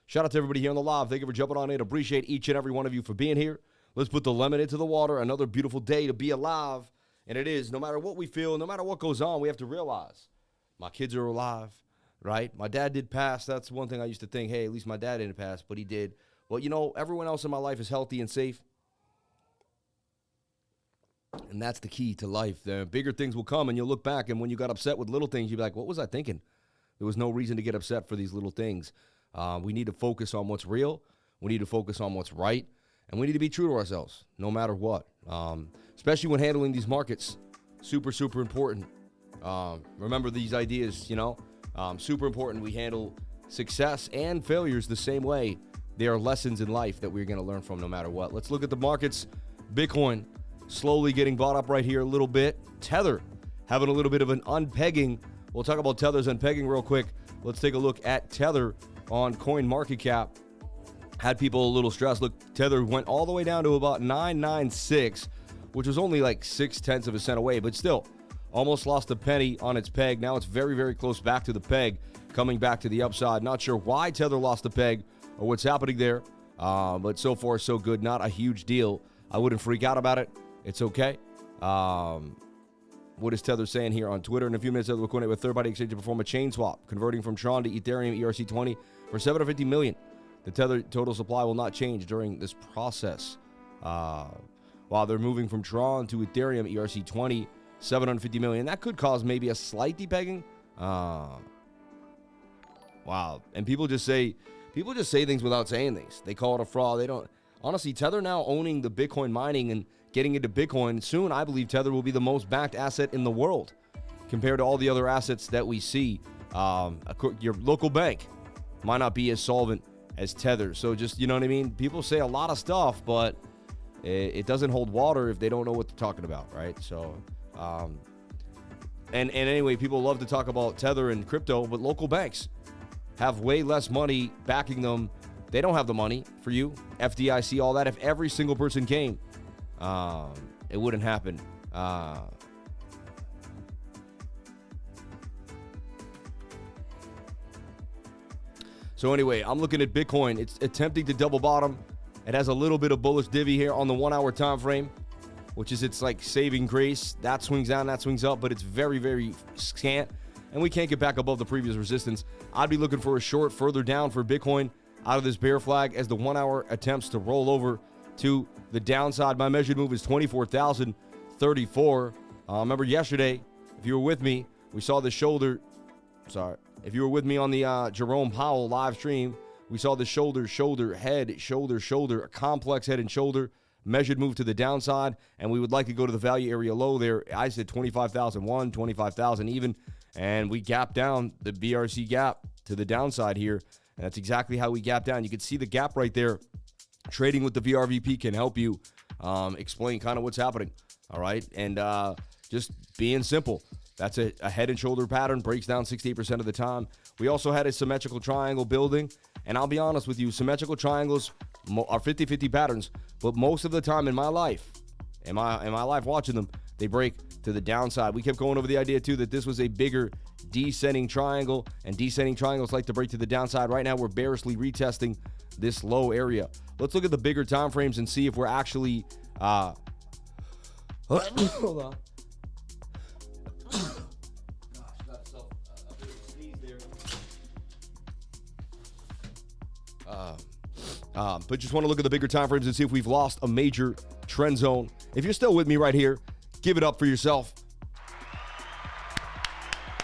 Shout out to everybody here on the live. Thank you for jumping on in. Appreciate each and every one of you for being here. Let's put the lemon into the water. Another beautiful day to be alive. And it is. No matter what we feel, no matter what goes on, we have to realize my kids are alive, right? My dad did pass. That's one thing I used to think, hey, at least my dad didn't pass, but he did. Well, you know, everyone else in my life is healthy and safe. And that's the key to life. The bigger things will come, and you'll look back, and when you got upset with little things, you'll be like, what was I thinking? There was no reason to get upset for these little things. We need to focus on what's real. We need to focus on what's right. And we need to be true to ourselves, no matter what. Especially when handling these markets. Super, super important. Remember these ideas, you know. Super important. We handle success and failures the same way. They are lessons in life that we're going to learn from no matter what. Let's look at the markets. Bitcoin slowly getting bought up right here a little bit. Tether having a little bit of an unpegging. We'll talk about Tether's unpegging real quick. Let's take a look at Tether on CoinMarketCap. Had people a little stressed. Look, Tether went all the way down to about 996, which was only like 0.6 of a cent away, but still almost lost a penny on its peg. Now it's very, very close back to the peg, coming back to the upside. Not sure why Tether lost the peg or what's happening there, but so far so good. Not a huge deal. I wouldn't freak out about it. It's okay. What is Tether saying here on Twitter? In a few minutes, Tether will coordinate with third-party exchange to perform a chain swap, converting from Tron to Ethereum ERC20 for $750 million. The Tether total supply will not change during this process. While they're moving from Tron to Ethereum ERC20, $750 million. That could cause maybe a slight depegging. Wow. And people just say things without saying things. They call it a fraud. They don't. Honestly, Tether now owning the Bitcoin mining and getting into Bitcoin, soon I believe Tether will be the most backed asset in the world compared to all the other assets that we see. Your local bank might not be as solvent as Tether. So just, you know what I mean? People say a lot of stuff, but it doesn't hold water if they don't know what they're talking about, right? So, and anyway, people love to talk about Tether and crypto, but local banks have way less money backing them. They don't have the money for you, FDIC, all that. If every single person came, it wouldn't happen. So anyway, I'm looking at Bitcoin. It's attempting to double bottom. It has a little bit of bullish divvy here on the 1 hour time frame, which is its like saving grace. That swings down, that swings up, but it's very, very scant. And we can't get back above the previous resistance. I'd be looking for a short further down for Bitcoin out of this bear flag as the 1 hour attempts to roll over to the downside. My measured move is 24,034. Remember yesterday, if you were with me, we saw the shoulder. Sorry. If you were with me on the Jerome Powell live stream, we saw the shoulder, head, shoulder, a complex head and shoulder, measured move to the downside, and we would like to go to the value area low there. I said 25,001, 25,000 even, and we gapped down the BRC gap to the downside here, and that's exactly how we gapped down. You can see the gap right there. Trading with the VRVP can help you explain kind of what's happening, all right? And just being simple. That's a head and shoulder pattern, breaks down 68% of the time. We also had a symmetrical triangle building, and I'll be honest with you, symmetrical triangles are 50-50 patterns, but most of the time in my life, watching them, they break to the downside. We kept going over the idea, too, that this was a bigger descending triangle, and descending triangles like to break to the downside. Right now, we're bearishly retesting this low area. Let's look at the bigger time frames and see if we're actually... hold on. But just want to look at the bigger time frames and see if we've lost a major trend zone. If you're still with me right here, give it up for yourself.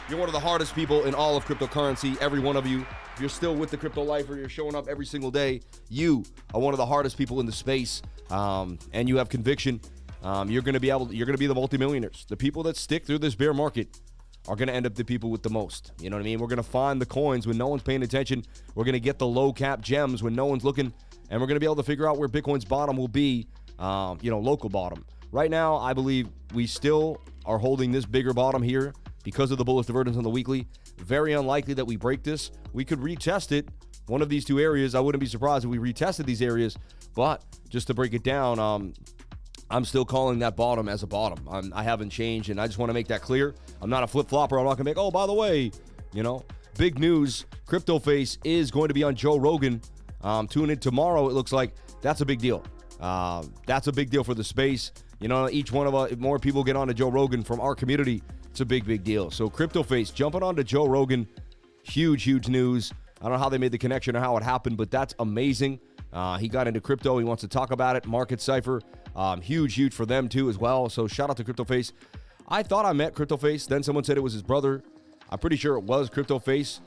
You're one of the hardest people in all of cryptocurrency, every one of you. If you're still with the crypto lifer, you're showing up every single day, you are one of the hardest people in the space, and you have conviction. You're going to be the multimillionaires. The people that stick through this bear market are going to end up the people with the most. You know what I mean? We're going to find the coins when no one's paying attention. We're going to get the low cap gems when no one's looking, and we're going to be able to figure out where Bitcoin's bottom will be, local bottom. Right now, I believe we still are holding this bigger bottom here because of the bullish divergence on the weekly. Very unlikely that we break this. We could retest it, one of these two areas. I wouldn't be surprised if we retested these areas, but just to break it down, I'm still calling that bottom as a bottom. I haven't changed, and I just want to make that clear. I'm not a flip-flopper. I'm not going to make, oh, by the way, big news. CryptoFace is going to be on Joe Rogan Tune in tomorrow. It looks like that's a big deal. That's a big deal for the space. You know, each one of us, more people get on to Joe Rogan from our community. It's a big, big deal. So CryptoFace jumping on to Joe Rogan. Huge, huge news. I don't know how they made the connection or how it happened, but that's amazing. He got into crypto. He wants to talk about it. Market Cypher. Huge, huge for them too as well. So shout out to CryptoFace. I thought I met CryptoFace. Then someone said it was his brother. I'm pretty sure it was CryptoFace.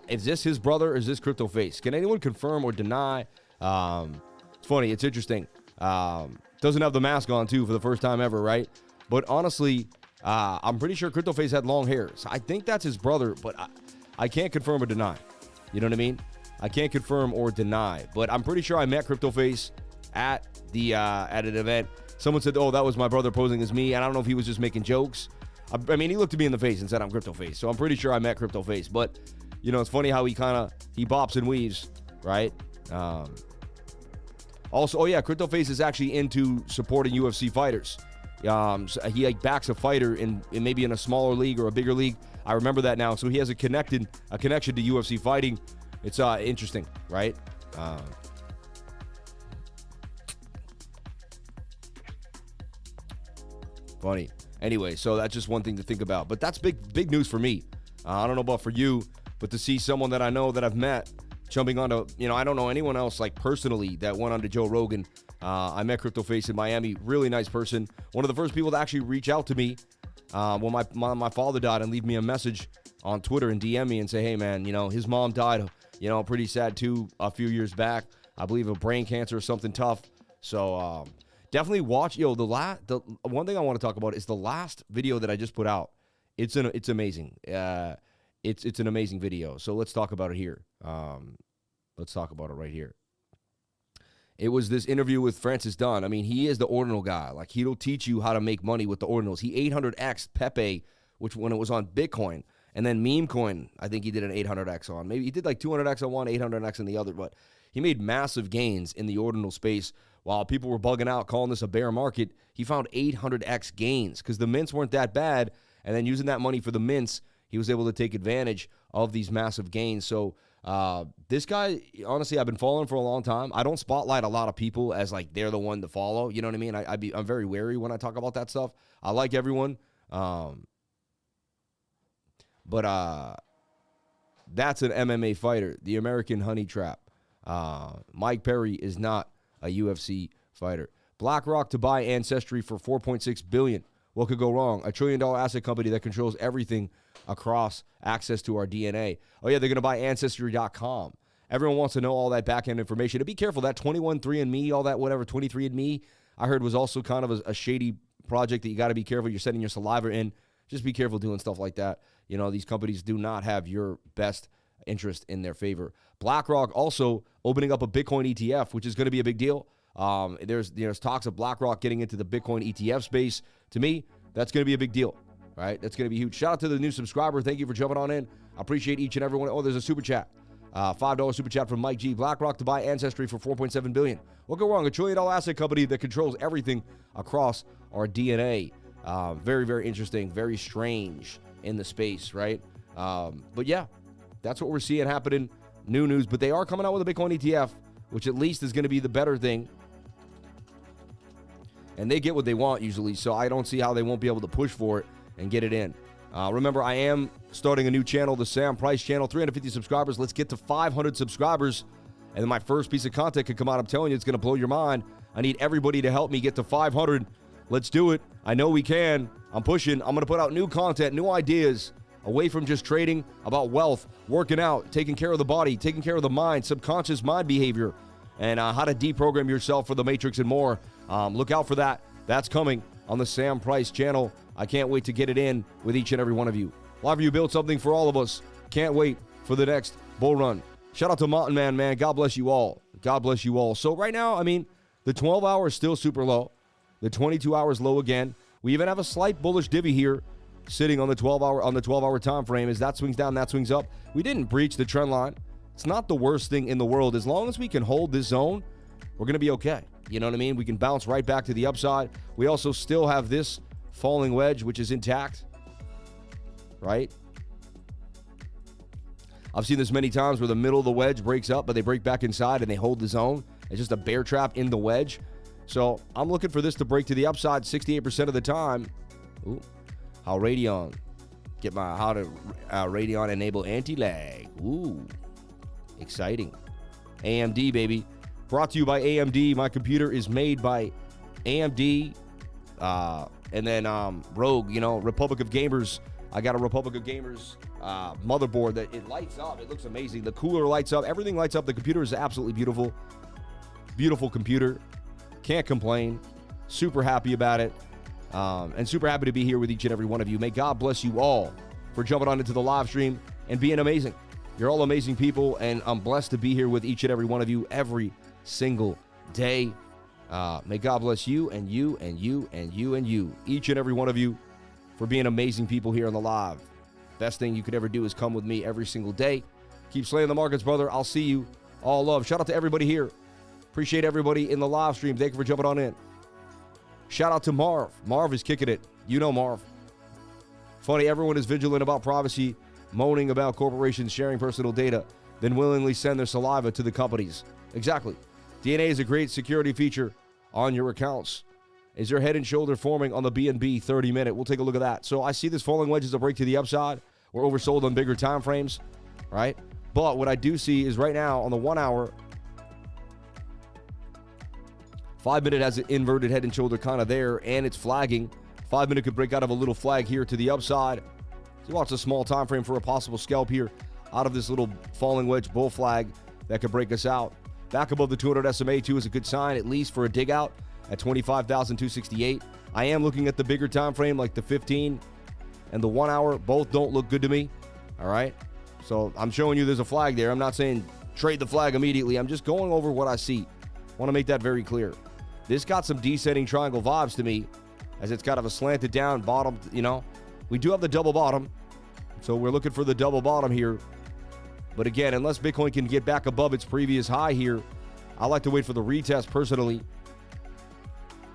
Is this his brother or is this CryptoFace? Can anyone confirm or deny? It's funny. It's interesting. Doesn't have the mask on too for the first time ever, right? But honestly, I'm pretty sure CryptoFace had long hair. So I think that's his brother, but I can't confirm or deny. You know what I mean? I can't confirm or deny, but I'm pretty sure I met CryptoFace at an event. Someone said, "Oh, that was my brother posing as me," and I don't know if he was just making jokes. I mean, he looked at me in the face and said, "I'm CryptoFace," so I'm pretty sure I met CryptoFace. But you know, it's funny how he bops and weaves, right? Also, oh yeah, CryptoFace is actually into supporting UFC fighters. So he backs a fighter in maybe in a smaller league or a bigger league. I remember that now. So he has a connection to UFC fighting. It's interesting, right? Funny. Anyway, so that's just one thing to think about. But that's big news for me. I don't know about for you, but to see someone that I know that I've met jumping onto, you know, I don't know anyone else like personally that went onto Joe Rogan. I met CryptoFace in Miami. Really nice person. One of the first people to actually reach out to me when my father died and leave me a message on Twitter and DM me and say, hey, man, you know, his mom died, you know, pretty sad too a few years back. I believe of brain cancer or something tough. So definitely watch. The one thing I want to talk about is the last video that I just put out. It's amazing. It's an amazing video. So let's talk about it here. Let's talk about it right here. It was this interview with Francis Dunn. I mean, he is the ordinal guy. Like, he'll teach you how to make money with the ordinals. He 800x Pepe, which when it was on Bitcoin, and then meme coin, I think he did an 800x on. Maybe he did like 200x on one, 800x on the other, but he made massive gains in the ordinal space. While people were bugging out, calling this a bear market, he found 800x gains because the mints weren't that bad, and then using that money for the mints, he was able to take advantage of these massive gains. So this guy, honestly, I've been following for a long time. I don't spotlight a lot of people as like they're the one to follow. You know what I mean? I'm very wary when I talk about that stuff. I like everyone, but that's an MMA fighter, the American Honey Trap. Mike Perry is not a UFC fighter. BlackRock to buy Ancestry for $4.6 billion. What could go wrong? $1 trillion asset company that controls everything across access to our DNA. Oh, yeah, they're going to buy Ancestry.com. Everyone wants to know all that back-end information. To be careful, that 21-3andMe, all that whatever, 23andMe, I heard was also kind of a shady project that you got to be careful. You're sending your saliva in. Just be careful doing stuff like that. You know, these companies do not have your best interest in their favor. BlackRock also opening up a Bitcoin ETF, which is going to be a big deal. There's talks of BlackRock getting into the Bitcoin ETF space. To me, that's going to be a big deal. Right? That's going to be huge. Shout out to the new subscriber. Thank you for jumping on in. I appreciate each and every one. Oh, there's a super chat. $5 super chat from Mike G. BlackRock to buy Ancestry for $4.7 billion. What could go wrong? $1 trillion asset company that controls everything across our DNA. Very, very interesting. Very strange in the space, right? But yeah, that's what we're seeing happening. New news. But they are coming out with a Bitcoin ETF, which at least is going to be the better thing. And they get what they want usually, so I don't see how they won't be able to push for it and get it in. Remember, I am starting a new channel, the Sam Price channel, 350 subscribers. Let's get to 500 subscribers, and then my first piece of content could come out. I'm telling you, it's going to blow your mind. I need everybody to help me get to 500. Let's do it. I know we can. I'm pushing. I'm going to put out new content, new ideas, away from just trading, about wealth, working out, taking care of the body, taking care of the mind, subconscious mind behavior, and how to deprogram yourself for the Matrix and more. Look out for that. That's coming on the Sam Price channel. I can't wait to get it in with each and every one of you. Love you build something for all of us. Can't wait for the next bull run. Shout out to Mountain Man. God bless you all. God bless you all. So right now, I mean, the 12 hour is still super low. The 22 hours low again. We even have a slight bullish divvy here sitting on the 12 hour time frame. As that swings down, that swings up. We didn't breach the trend line. It's not the worst thing in the world. As long as we can hold this zone, we're going to be okay. You know what I mean? We can bounce right back to the upside. We also still have this falling wedge, which is intact, right? I've seen this many times where the middle of the wedge breaks up, but they break back inside and they hold the zone. It's just a bear trap in the wedge. So I'm looking for this to break to the upside 68% of the time. Ooh, how Radeon. Get my how to Radeon enable anti-lag. Ooh, exciting. AMD, baby. Brought to you by AMD. My computer is made by AMD. And then Rogue, you know, Republic of Gamers. I got a Republic of Gamers motherboard that it lights up. It looks amazing. The cooler lights up. Everything lights up. The computer is absolutely beautiful. Beautiful computer. Can't complain. Super happy about it. And super happy to be here with each and every one of you. May God bless you all for jumping on into the live stream and being amazing. You're all amazing people, and I'm blessed to be here with each and every one of you every single day. May God bless you and you and you and you and you, each and every one of you, for being amazing people here on the live. Best thing you could ever do is come with me every single day. Keep slaying the markets, brother. I'll see you. All love. Shout out to everybody here. Appreciate everybody in the live stream. Thank you for jumping on in. Shout out to Marv. Marv is kicking it. You know Marv. Funny, everyone is vigilant about privacy, moaning about corporations sharing personal data, then willingly send their saliva to the companies. Exactly. DNA is a great security feature on your accounts. Is your head and shoulder forming on the BNB 30-minute? We'll take a look at that. So I see this falling wedge as a break to the upside. We're oversold on bigger time frames, right? But what I do see is right now on the 1 hour, 5-minute has an inverted head and shoulder kind of there, and it's flagging. 5-minute could break out of a little flag here to the upside. So watch a small time frame for a possible scalp here out of this little falling wedge bull flag that could break us out. Back above the 200 SMA 2 is a good sign, at least for a dig out at 25,268. I am looking at the bigger time frame, like the 15 and the 1 hour. Both don't look good to me. All right. So I'm showing you there's a flag there. I'm not saying trade the flag immediately. I'm just going over what I see. Want to make that very clear. This got some descending triangle vibes to me, as it's kind of a slanted down bottom, you know. We do have the double bottom, so we're looking for the double bottom here. But again, unless Bitcoin can get back above its previous high here, I like to wait for the retest personally.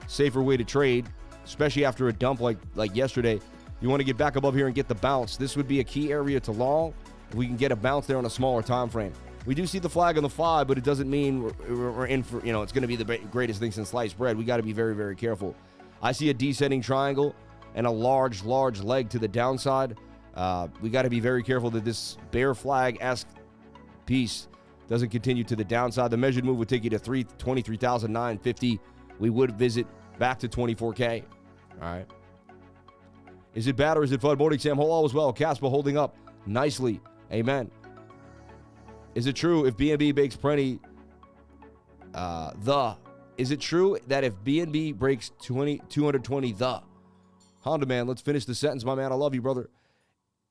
Safer way to trade, especially after a dump like yesterday. You want to get back above here and get the bounce. This would be a key area to long. If we can get a bounce there on a smaller time frame. We do see the flag on the 5, but it doesn't mean we're in for, you know, it's going to be the greatest thing since sliced bread. We got to be very, very careful. I see a descending triangle and a large leg to the downside. We got to be very careful that this bear flag-esque piece doesn't continue to the downside. The measured move would take you to 23,950. We would visit back to 24K. All right. Is it bad or is it fun? Morning, Sam. All as well. Casper holding up nicely. Amen. Is it true if BNB breaks plenty, is it true that if BNB breaks 220 Honda man, let's finish the sentence, my man. I love you, brother.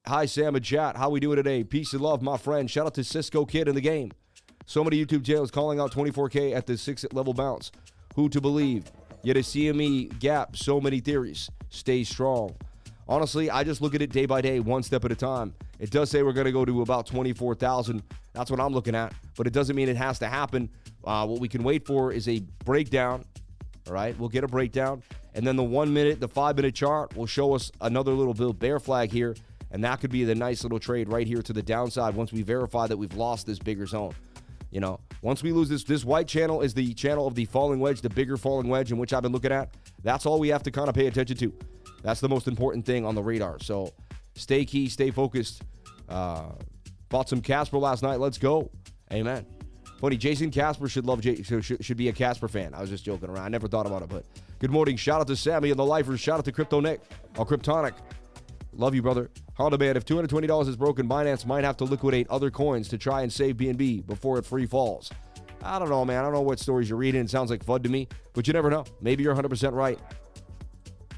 Hi, Sam and chat. How we doing today? Peace and love, my friend. Shout out to Cisco Kid in the game. So many YouTube channels calling out 24K at the 6th level bounce. Who to believe? Yet a CME gap, so many theories. Stay strong. Honestly, I just look at it day by day, one step at a time. It does say we're going to go to about 24,000. That's what I'm looking at. But it doesn't mean it has to happen. What we can wait for is a breakdown. All right, we'll get a breakdown. And then the 1 minute, the 5-minute chart will show us another little bear flag here. And that could be the nice little trade right here to the downside once we verify that we've lost this bigger zone. You know, once we lose this white channel is the channel of the falling wedge, the bigger falling wedge in which I've been looking at. That's all we have to kind of pay attention to. That's the most important thing on the radar. So stay key, stay focused. Bought some Casper last night. Let's go. Amen. Funny, Jason Casper should be a Casper fan. I was just joking around. I never thought about it, but good morning. Shout out to Sammy and the Lifers. Shout out to Crypto Nick or Kryptonic. Love you, brother. Honda man, if $220 is broken, Binance might have to liquidate other coins to try and save BNB before it free falls. I don't know, man. I don't know what stories you're reading. It sounds like FUD to me, but you never know. Maybe you're 100% right.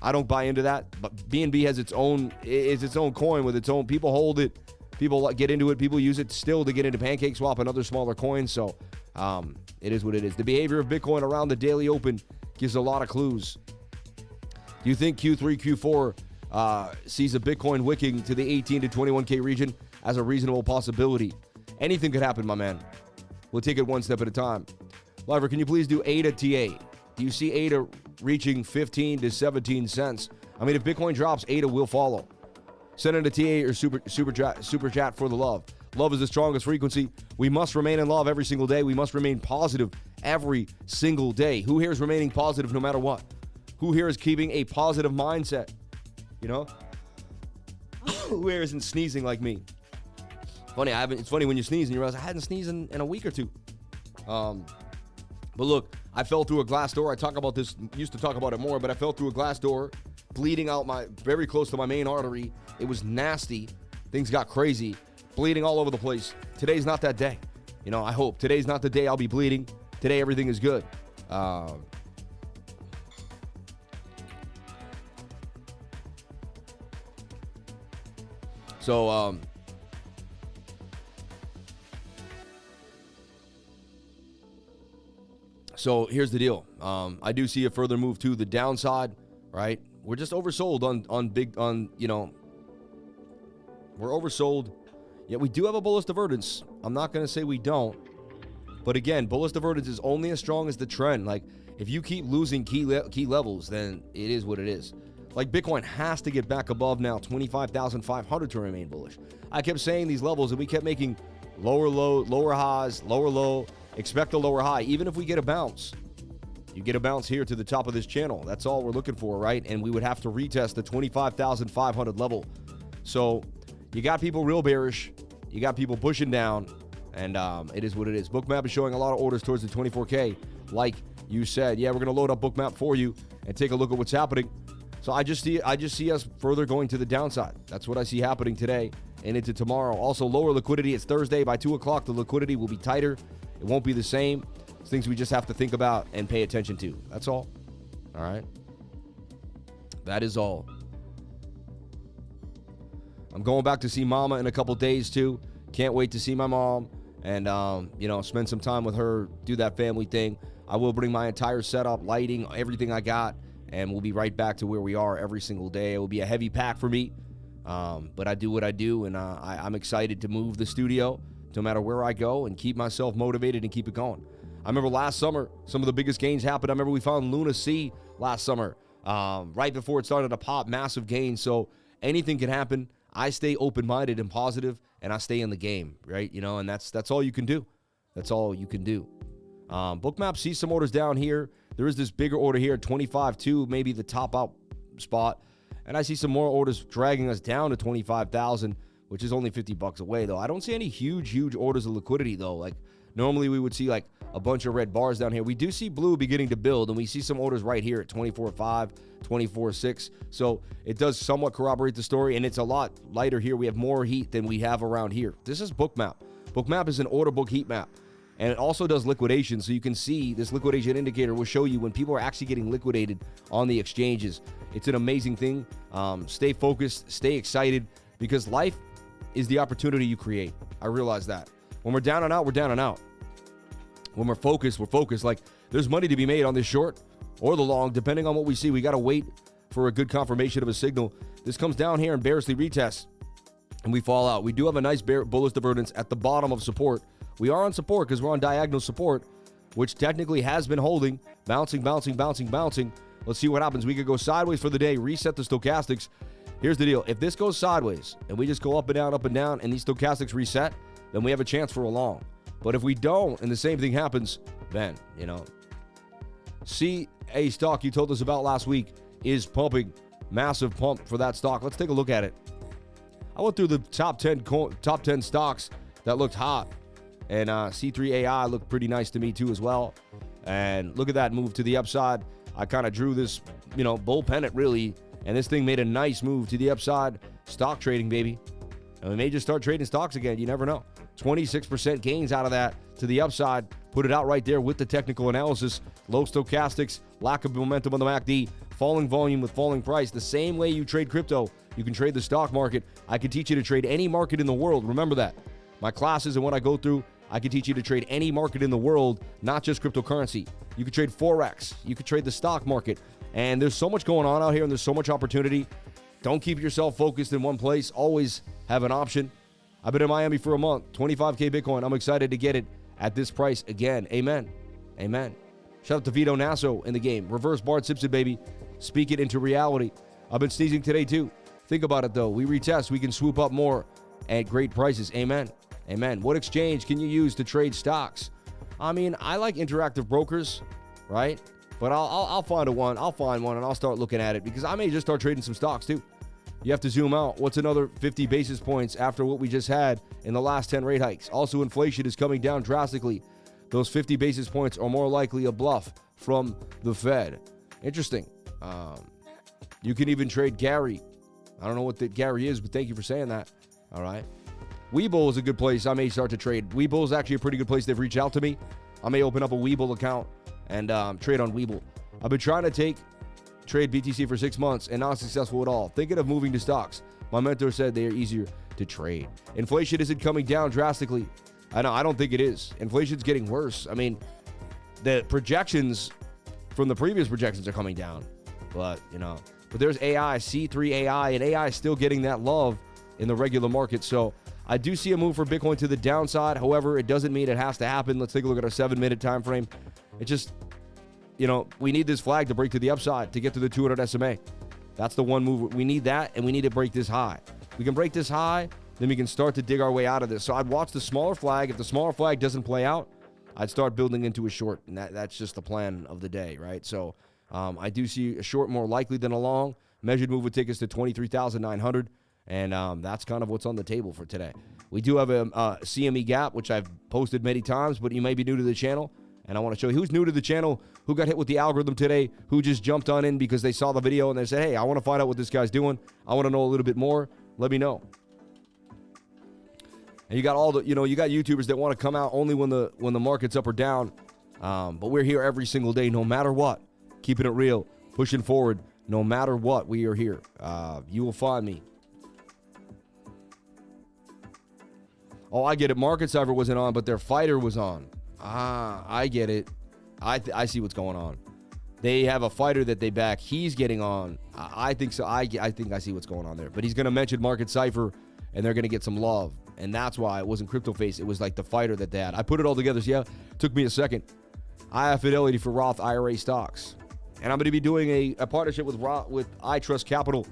I don't buy into that, but BNB has its own coin with its own. People hold it. People get into it. People use it still to get into PancakeSwap and other smaller coins. So it is what it is. The behavior of Bitcoin around the daily open gives a lot of clues. Do you think Q3, Q4 sees a Bitcoin wicking to the 18 to 21K region as a reasonable possibility? Anything could happen, my man. We'll take it one step at a time. Liver, can you please do ADA TA? Do you see ADA reaching 15 to 17 cents? I mean, if Bitcoin drops, ADA will follow. Send in a TA or super chat for the love. Love is the strongest frequency. We must remain in love every single day. We must remain positive every single day. Who here is remaining positive no matter what? Who here is keeping a positive mindset? You know? Who here isn't sneezing like me? Funny, it's funny when you sneeze and you realize I hadn't sneezed in a week or two. But look, I fell through a glass door. I talk about this, used to talk about it more, but I fell through a glass door, bleeding out very close to my main artery. It was nasty. Things got crazy, bleeding all over the place. Today's not that day. You know, I hope. Today's not the day I'll be bleeding. Today, everything is good. So here's the deal. I do see a further move to the downside, right? We're just oversold we're oversold. Yet we do have a bullish divergence. I'm not going to say we don't. But again, bullish divergence is only as strong as the trend. Like, if you keep losing key levels, then it is what it is. Like, Bitcoin has to get back above now 25,500 to remain bullish. I kept saying these levels, and we kept making lower low, lower highs, lower low, expect a lower high. Even if we get a bounce, you get a bounce here to the top of this channel. That's all we're looking for, right? And we would have to retest the 25,500 level. So you got people real bearish. You got people pushing down. And it is what it is. BOOKMAP is showing a lot of orders towards the 24K. Like you said, yeah, we're going to load up BOOKMAP for you and take a look at what's happening. So I just see us further going to the downside. That's what I see happening today and into tomorrow. Also, lower liquidity. It's Thursday. By 2 o'clock, the liquidity will be tighter. It won't be the same. It's things we just have to think about and pay attention to. That's all. All right. That is all. I'm going back to see Mama in a couple days, too. Can't wait to see my mom and, spend some time with her, do that family thing. I will bring my entire setup, lighting, everything I got, and we'll be right back to where we are every single day. It will be a heavy pack for me, but I do what I do, and I'm excited to move the studio no matter where I go and keep myself motivated and keep it going. I remember last summer, some of the biggest gains happened. I remember we found Luna C last summer, right before it started to pop, massive gains. So anything can happen. I stay open-minded and positive, and I stay in the game, right? You know, and that's all you can do. That's all you can do. BOOKMAP sees some orders down here. There is this bigger order here, 25.2, maybe the top out spot. And I see some more orders dragging us down to 25,000, which is only $50 away, though. I don't see any huge orders of liquidity, though. Like, normally we would see, like, a bunch of red bars down here. We do see blue beginning to build, and we see some orders right here at 24.5, 24.6. So it does somewhat corroborate the story, and it's a lot lighter here. We have more heat than we have around here. This is BOOKMAP. BOOKMAP is an order book heat map, and it also does liquidation. So you can see this liquidation indicator will show you when people are actually getting liquidated on the exchanges. It's an amazing thing. Stay focused, stay excited, because life is the opportunity you create. I realize that. When we're down and out, we're down and out. When we're focused, we're focused. Like, there's money to be made on this short or the long, depending on what we see. We got to wait for a good confirmation of a signal. This comes down here and bearishly retests, and we fall out. We do have a nice bullish divergence at the bottom of support. We are on support because we're on diagonal support, which technically has been holding, bouncing. Let's see what happens. We could go sideways for the day, reset the stochastics. Here's the deal. If this goes sideways and we just go up and down, and these stochastics reset, then we have a chance for a long. But if we don't, and the same thing happens, then, see a stock you told us about last week is pumping, massive pump for that stock. Let's take a look at it. I went through the top 10 stocks that looked hot, and C3AI looked pretty nice to me too as well. And look at that move to the upside. I kind of drew this, bull pennant really, and this thing made a nice move to the upside. Stock trading, baby. And we may just start trading stocks again. You never know. 26% gains out of that to the upside. Put it out right there with the technical analysis. Low stochastics, lack of momentum on the MACD, falling volume with falling price. The same way you trade crypto, you can trade the stock market. I can teach you to trade any market in the world. Remember that. My classes and what I go through, I can teach you to trade any market in the world, not just cryptocurrency. You can trade Forex. You can trade the stock market. And there's so much going on out here, and there's so much opportunity. Don't keep yourself focused in one place. Always have an option. I've been in Miami for a month, 25K Bitcoin. I'm excited to get it at this price again. Amen. Amen. Shout out to Vito Nasso in the game. Reverse Bart Simpson, baby. Speak it into reality. I've been sneezing today, too. Think about it, though. We retest. We can swoop up more at great prices. Amen. Amen. What exchange can you use to trade stocks? I mean, I like interactive brokers, right? But I'll find one. I'll find one and I'll start looking at it because I may just start trading some stocks too. You have to zoom out. What's another 50 basis points after what we just had in the last 10 rate hikes? Also, inflation is coming down drastically. Those 50 basis points are more likely a bluff from the Fed. Interesting. You can even trade Gary. I don't know what that Gary is, but thank you for saying that. All right. Webull is a good place. I may start to trade. Webull is actually a pretty good place. They've reached out to me. I may open up a Webull account and trade on Webull. I've been trying to trade BTC for 6 months and not successful at all. Thinking of moving to stocks. My mentor said they are easier to trade. Inflation isn't coming down drastically. I don't think it is. Inflation's getting worse. I mean, the projections from the previous projections are coming down. But there's AI, C3 AI, and AI is still getting that love in the regular market. So I do see a move for Bitcoin to the downside. However, it doesn't mean it has to happen. Let's take a look at our 7-minute time frame. It just, we need this flag to break to the upside to get to the 200 SMA. That's the one move. We need that, and we need to break this high. We can break this high, then we can start to dig our way out of this. So I'd watch the smaller flag. If the smaller flag doesn't play out, I'd start building into a short, and that's just the plan of the day, right? So I do see a short more likely than a long. Measured move would take us to 23,900. And that's kind of what's on the table for today. We do have a CME gap, which I've posted many times, but you may be new to the channel. And I want to show you who's new to the channel, who got hit with the algorithm today, who just jumped on in because they saw the video and they said, hey, I want to find out what this guy's doing. I want to know a little bit more. Let me know. And you got you got YouTubers that want to come out only when the market's up or down. But we're here every single day, no matter what. Keeping it real, pushing forward, no matter what, we are here. You will find me. Oh, I get it. Market Cipher wasn't on, but their fighter was on. I get it. I see what's going on. They have a fighter that they back. He's getting on. I think so. I think I see what's going on there. But he's going to mention Market Cipher, and they're going to get some love. And that's why it wasn't Crypto Face. It was like the fighter that they had. I put it all together. So yeah, it took me a second. I have fidelity for Roth IRA stocks. And I'm going to be doing a partnership with iTrust Capital.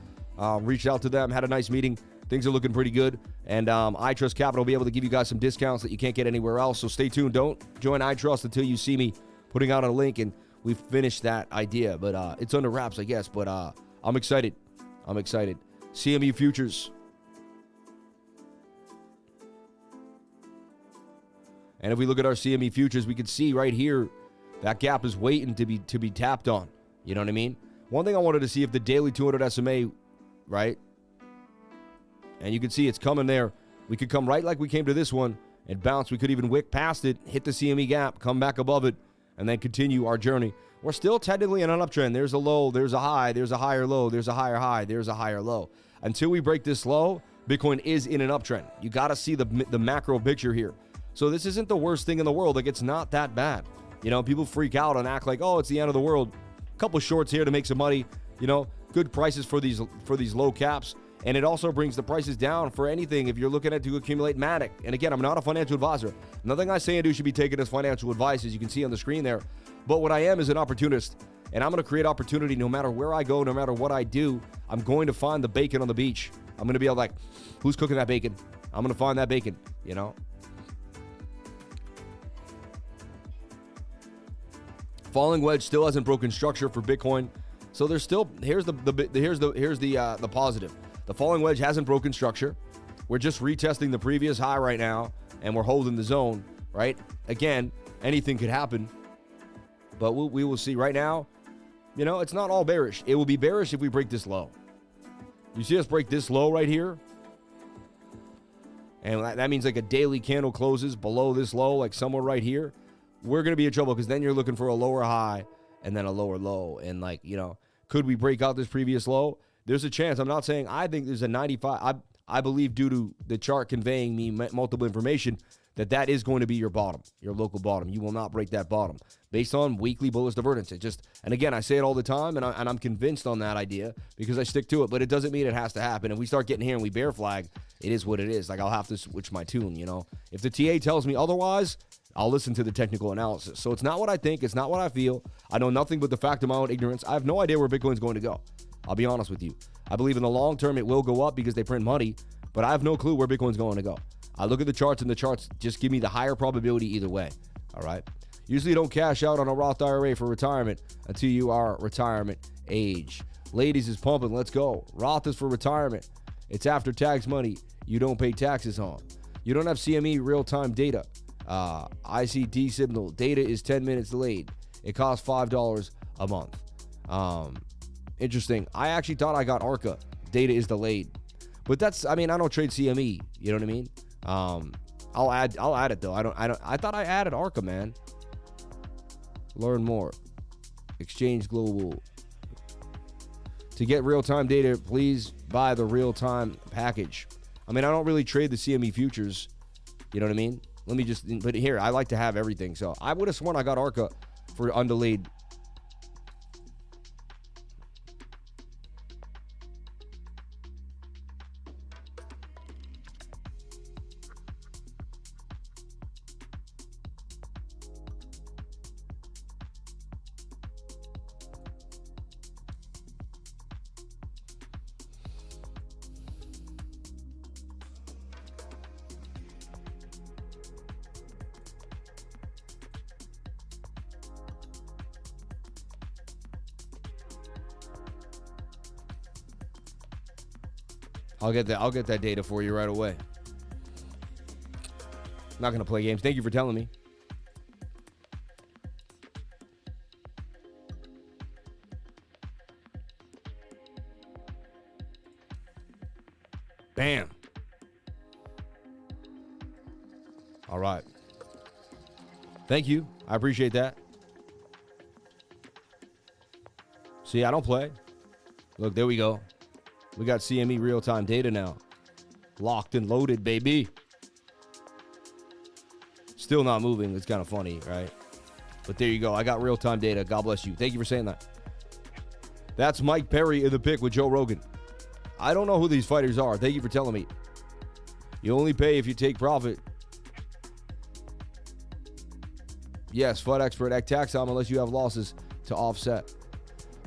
Reached out to them, had a nice meeting. Things are looking pretty good. And iTrust Capital will be able to give you guys some discounts that you can't get anywhere else. So stay tuned. Don't join iTrust until you see me putting out a link and we've finished that idea. But it's under wraps, I guess. But I'm excited. CME futures. And if we look at our CME futures, we can see right here that gap is waiting to be tapped on. You know what I mean? One thing I wanted to see if the daily 200 SMA, right? And you can see it's coming there. We could come right like we came to this one and bounce. We could even wick past it, hit the CME gap, come back above it, and then continue our journey. We're still technically in an uptrend. There's a low, there's a high, there's a higher low, there's a higher high, there's a higher low. Until we break this low, Bitcoin is in an uptrend. You got to see the macro picture here. So this isn't the worst thing in the world. Like, it's not that bad. People freak out and act like, oh, it's the end of the world. A couple shorts here to make some money. Good prices for these low caps. And it also brings the prices down for anything if you're looking at to accumulate Matic. And again, I'm not a financial advisor. Nothing I say and do should be taken as financial advice, as you can see on the screen there. But what I am is an opportunist. And I'm going to create opportunity no matter where I go, no matter what I do. I'm going to find the bacon on the beach. I'm going to be like, who's cooking that bacon? I'm going to find that bacon, Falling wedge still hasn't broken structure for Bitcoin. So there's still, here's the positive. The falling wedge hasn't broken structure. We're just retesting the previous high right now, and we're holding the zone, right? Again, anything could happen, but we will see. Right now, it's not all bearish. It will be bearish if we break this low. You see us break this low right here? And that means like a daily candle closes below this low, like somewhere right here. We're going to be in trouble because then you're looking for a lower high and then a lower low. And could we break out this previous low? There's a chance. I'm not saying I think there's a 95. I believe due to the chart conveying me multiple information that is going to be your bottom, your local bottom. You will not break that bottom based on weekly bullish divergence. And again, I say it all the time, and I'm convinced on that idea because I stick to it, but it doesn't mean it has to happen. If we start getting here and we bear flag, it is what it is. Like, I'll have to switch my tune, If the TA tells me otherwise, I'll listen to the technical analysis. So it's not what I think. It's not what I feel. I know nothing but the fact of my own ignorance. I have no idea where Bitcoin's going to go. I'll be honest with you. I believe in the long term it will go up because they print money, but I have no clue where Bitcoin's going to go. I look at the charts, and the charts just give me the higher probability either way. All right. Usually don't cash out on a Roth IRA for retirement until you are retirement age. Ladies is pumping. Let's go. Roth is for retirement. It's after tax money you don't pay taxes on. You don't have CME real-time data. ICD signal. Data is 10 minutes delayed. It costs $5 a month. Interesting. I actually thought I got ARCA. Data is delayed. But that's, I mean, I don't trade CME. You know what I mean? I'll add it though. I thought I added ARCA, man. Learn more. Exchange Global. To get real-time data, please buy the real-time package. I mean, I don't really trade the CME futures. You know what I mean? Let me just, but here, I like to have everything. So I would have sworn I got ARCA for undelayed. I'll get that data for you right away. Not going to play games. Thank you for telling me. Bam. All right. Thank you. I appreciate that. See, I don't play. Look, there we go. We got CME real-time data now. Locked and loaded, baby. Still not moving. It's kind of funny, right? But there you go. I got real-time data. God bless you. Thank you for saying that. That's Mike Perry in the pick with Joe Rogan. I don't know who these fighters are. Thank you for telling me. You only pay if you take profit. Yes, FUD expert at tax time unless you have losses to offset.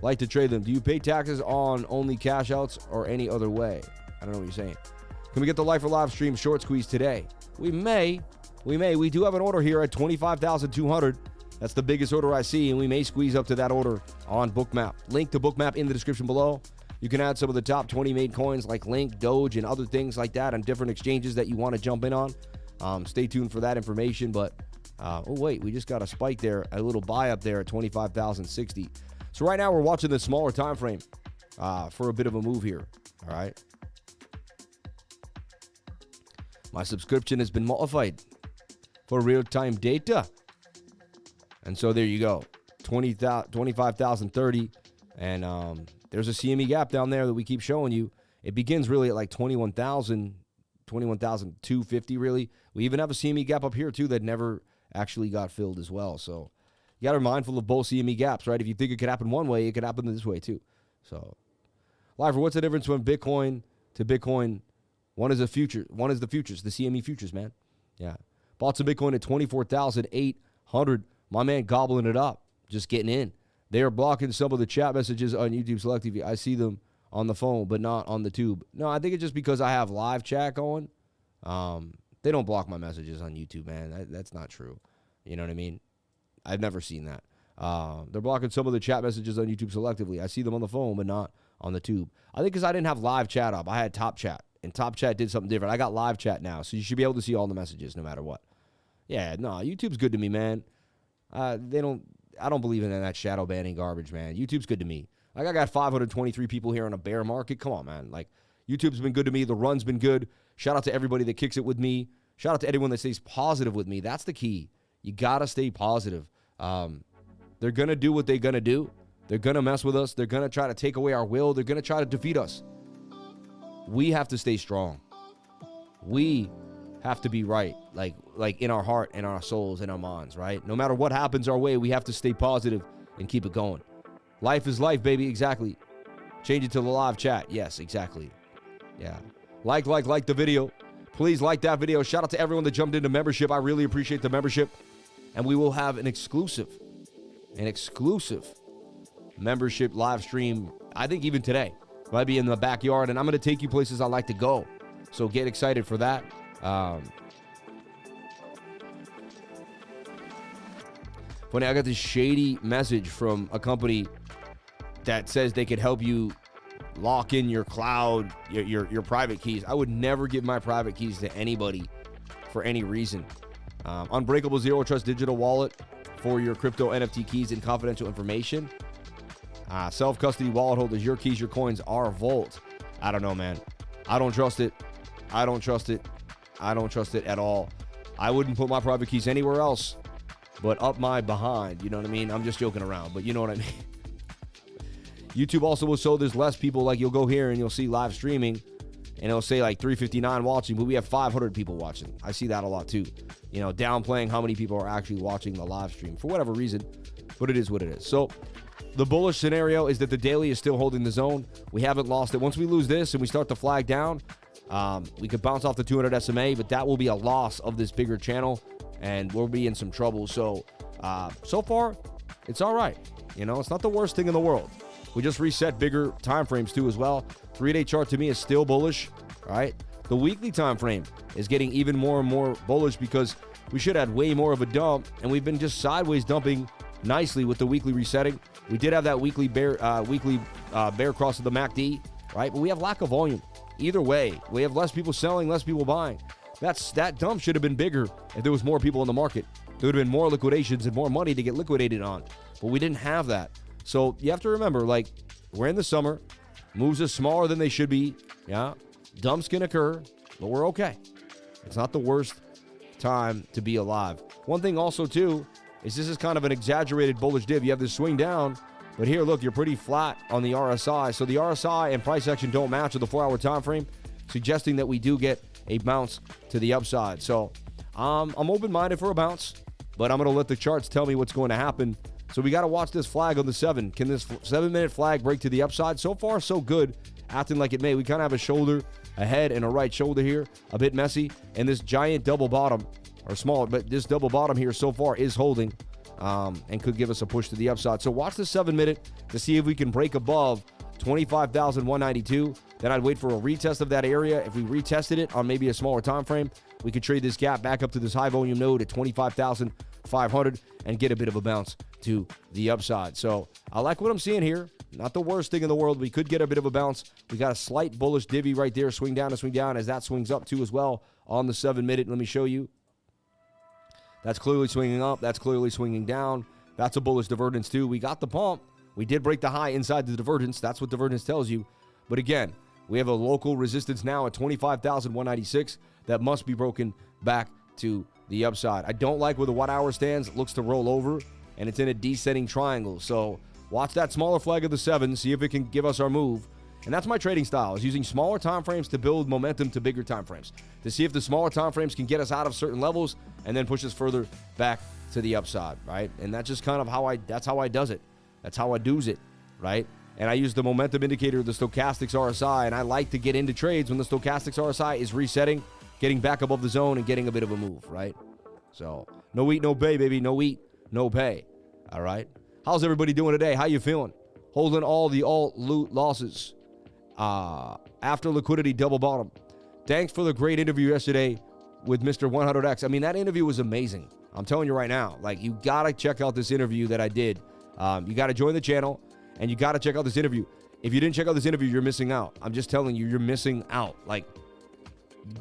Like to trade them. Do you pay taxes on only cash outs or any other way? I don't know what you're saying. Can we get the Life or Live stream short squeeze today? We may. We do have an order here at 25,200. That's the biggest order I see, and we may squeeze up to that order on BOOKMAP. Link to BOOKMAP in the description below. You can add some of the top 20 made coins like Link, Doge, and other things like that on different exchanges that you want to jump in on. Stay tuned for that information. But, oh, wait, we just got a spike there, a little buy up there at 25,060. So right now we're watching the smaller time frame for a bit of a move here. All right. My subscription has been modified for real-time data. And so there you go. 25,030. And there's a CME gap down there that we keep showing you. It begins really at like 21,250 really. We even have a CME gap up here too that never actually got filled as well. So you got to be mindful of both CME gaps, right? If you think it could happen one way, it could happen this way too. So, Lifer, what's the difference when Bitcoin to Bitcoin? One is the future. One is the futures, the CME futures, man. Yeah. Bought some Bitcoin at 24,800. My man gobbling it up, just getting in. They are blocking some of the chat messages on YouTube selectively. I see them on the phone, but not on the tube. No, I think it's just because I have live chat going. They don't block my messages on YouTube, man. That's not true. You know what I mean? I've never seen that. They're blocking some of the chat messages on YouTube selectively. I see them on the phone, but not on the tube. I think because I didn't have live chat up. I had top chat, and top chat did something different. I got live chat now, so you should be able to see all the messages no matter what. Yeah, no, YouTube's good to me, man. I don't believe in that shadow banning garbage, man. YouTube's good to me. Like, I got 523 people here in a bear market. Come on, man. Like, YouTube's been good to me. The run's been good. Shout out to everybody that kicks it with me. Shout out to anyone that stays positive with me. That's the key. You got to stay positive. They're going to do what they're going to do. They're going to mess with us. They're going to try to take away our will. They're going to try to defeat us. We have to stay strong. We have to be right, like in our heart and our souls and our minds, right? No matter what happens our way, we have to stay positive and keep it going. Life is life, baby. Exactly. Change it to the live chat. Yes, exactly. Yeah. Like the video. Please like that video. Shout out to everyone that jumped into membership. I really appreciate the membership. And we will have an exclusive membership live stream, I think even today. Might be in the backyard, and I'm going to take you places I like to go. So get excited for that. Funny, I got this shady message from a company that says they could help you lock in your cloud, your private keys. I would never give my private keys to anybody for any reason. Unbreakable Zero Trust Digital Wallet for your crypto NFT keys and confidential information. Self-custody wallet holders, your keys, your coins, our vault. I don't know, man. I don't trust it. I don't trust it. I don't trust it at all. I wouldn't put my private keys anywhere else but up my behind. You know what I mean? I'm just joking around, but you know what I mean. YouTube also will show there's less people. Like, you'll go here and you'll see live streaming and it'll say like 359 watching, but we have 500 people watching. I see that a lot too. You know, downplaying how many people are actually watching the live stream for whatever reason, but it is what it is. So the bullish scenario is that the daily is still holding the zone. We haven't lost it. Once we lose this and we start to flag down, we could bounce off the 200 SMA, but that will be a loss of this bigger channel and we'll be in some trouble. So, so far, it's all right. You know, it's not the worst thing in the world. We just reset bigger time frames too as well. 3-day chart to me is still bullish, all right? The weekly time frame is getting even more and more bullish because we should have way more of a dump, and we've been just sideways dumping nicely with the weekly resetting. We did have that weekly bear cross of the MACD, right? But we have lack of volume. Either way, we have less people selling, less people buying. That dump should have been bigger if there was more people in the market. There would have been more liquidations and more money to get liquidated on, but we didn't have that. So you have to remember, like, we're in the summer. Moves are smaller than they should be. Yeah, dumps can occur, but we're okay. It's not the worst time to be alive. One thing also, too, is this is kind of an exaggerated bullish div. You have this swing down, but here, look, you're pretty flat on the RSI. So the RSI and price action don't match with the 4-hour time frame, suggesting that we do get a bounce to the upside. So I'm open-minded for a bounce, but I'm going to let the charts tell me what's going to happen. So we got to watch this flag on the 7. Can this 7-minute flag break to the upside? So far, so good, acting like it may. We kind of have a shoulder, a head, and a right shoulder here, a bit messy. And this giant double bottom, or small, but this double bottom here so far is holding and could give us a push to the upside. So watch the 7-minute to see if we can break above 25,192. Then I'd wait for a retest of that area. If we retested it on maybe a smaller time frame, we could trade this gap back up to this high volume node at 25,500 and get a bit of a bounce to the upside. So I like what I'm seeing here. Not the worst thing in the world. We could get a bit of a bounce. We got a slight bullish divvy right there. Swing down as that swings up too as well on the 7-minute. Let me show you. That's clearly swinging up. That's clearly swinging down. That's a bullish divergence too. We got the pump. We did break the high inside the divergence. That's what divergence tells you. But again, we have a local resistance now at 25,196 that must be broken back to the upside. I don't like where the 1 hour stands. It looks to roll over, and it's in a descending triangle. So watch that smaller flag of the 7, see if it can give us our move. And that's my trading style, is using smaller time frames to build momentum to bigger time frames, to see if the smaller time frames can get us out of certain levels and then push us further back to the upside, right? And that's just kind of that's how I does it. That's how I does it, right? And I use the momentum indicator, the stochastics RSI, and I like to get into trades when the stochastics RSI is resetting, getting back above the zone and getting a bit of a move, right? So no eat, no pay, baby. No eat, no pay. All right. How's everybody doing today? How you feeling? Holding all the alt loot losses after liquidity double bottom. Thanks for the great interview yesterday with Mr. 100X. I mean, that interview was amazing. I'm telling you right now, like, you got to check out this interview that I did. You got to join the channel and you got to check out this interview. If you didn't check out this interview, you're missing out. I'm just telling you, you're missing out. Like,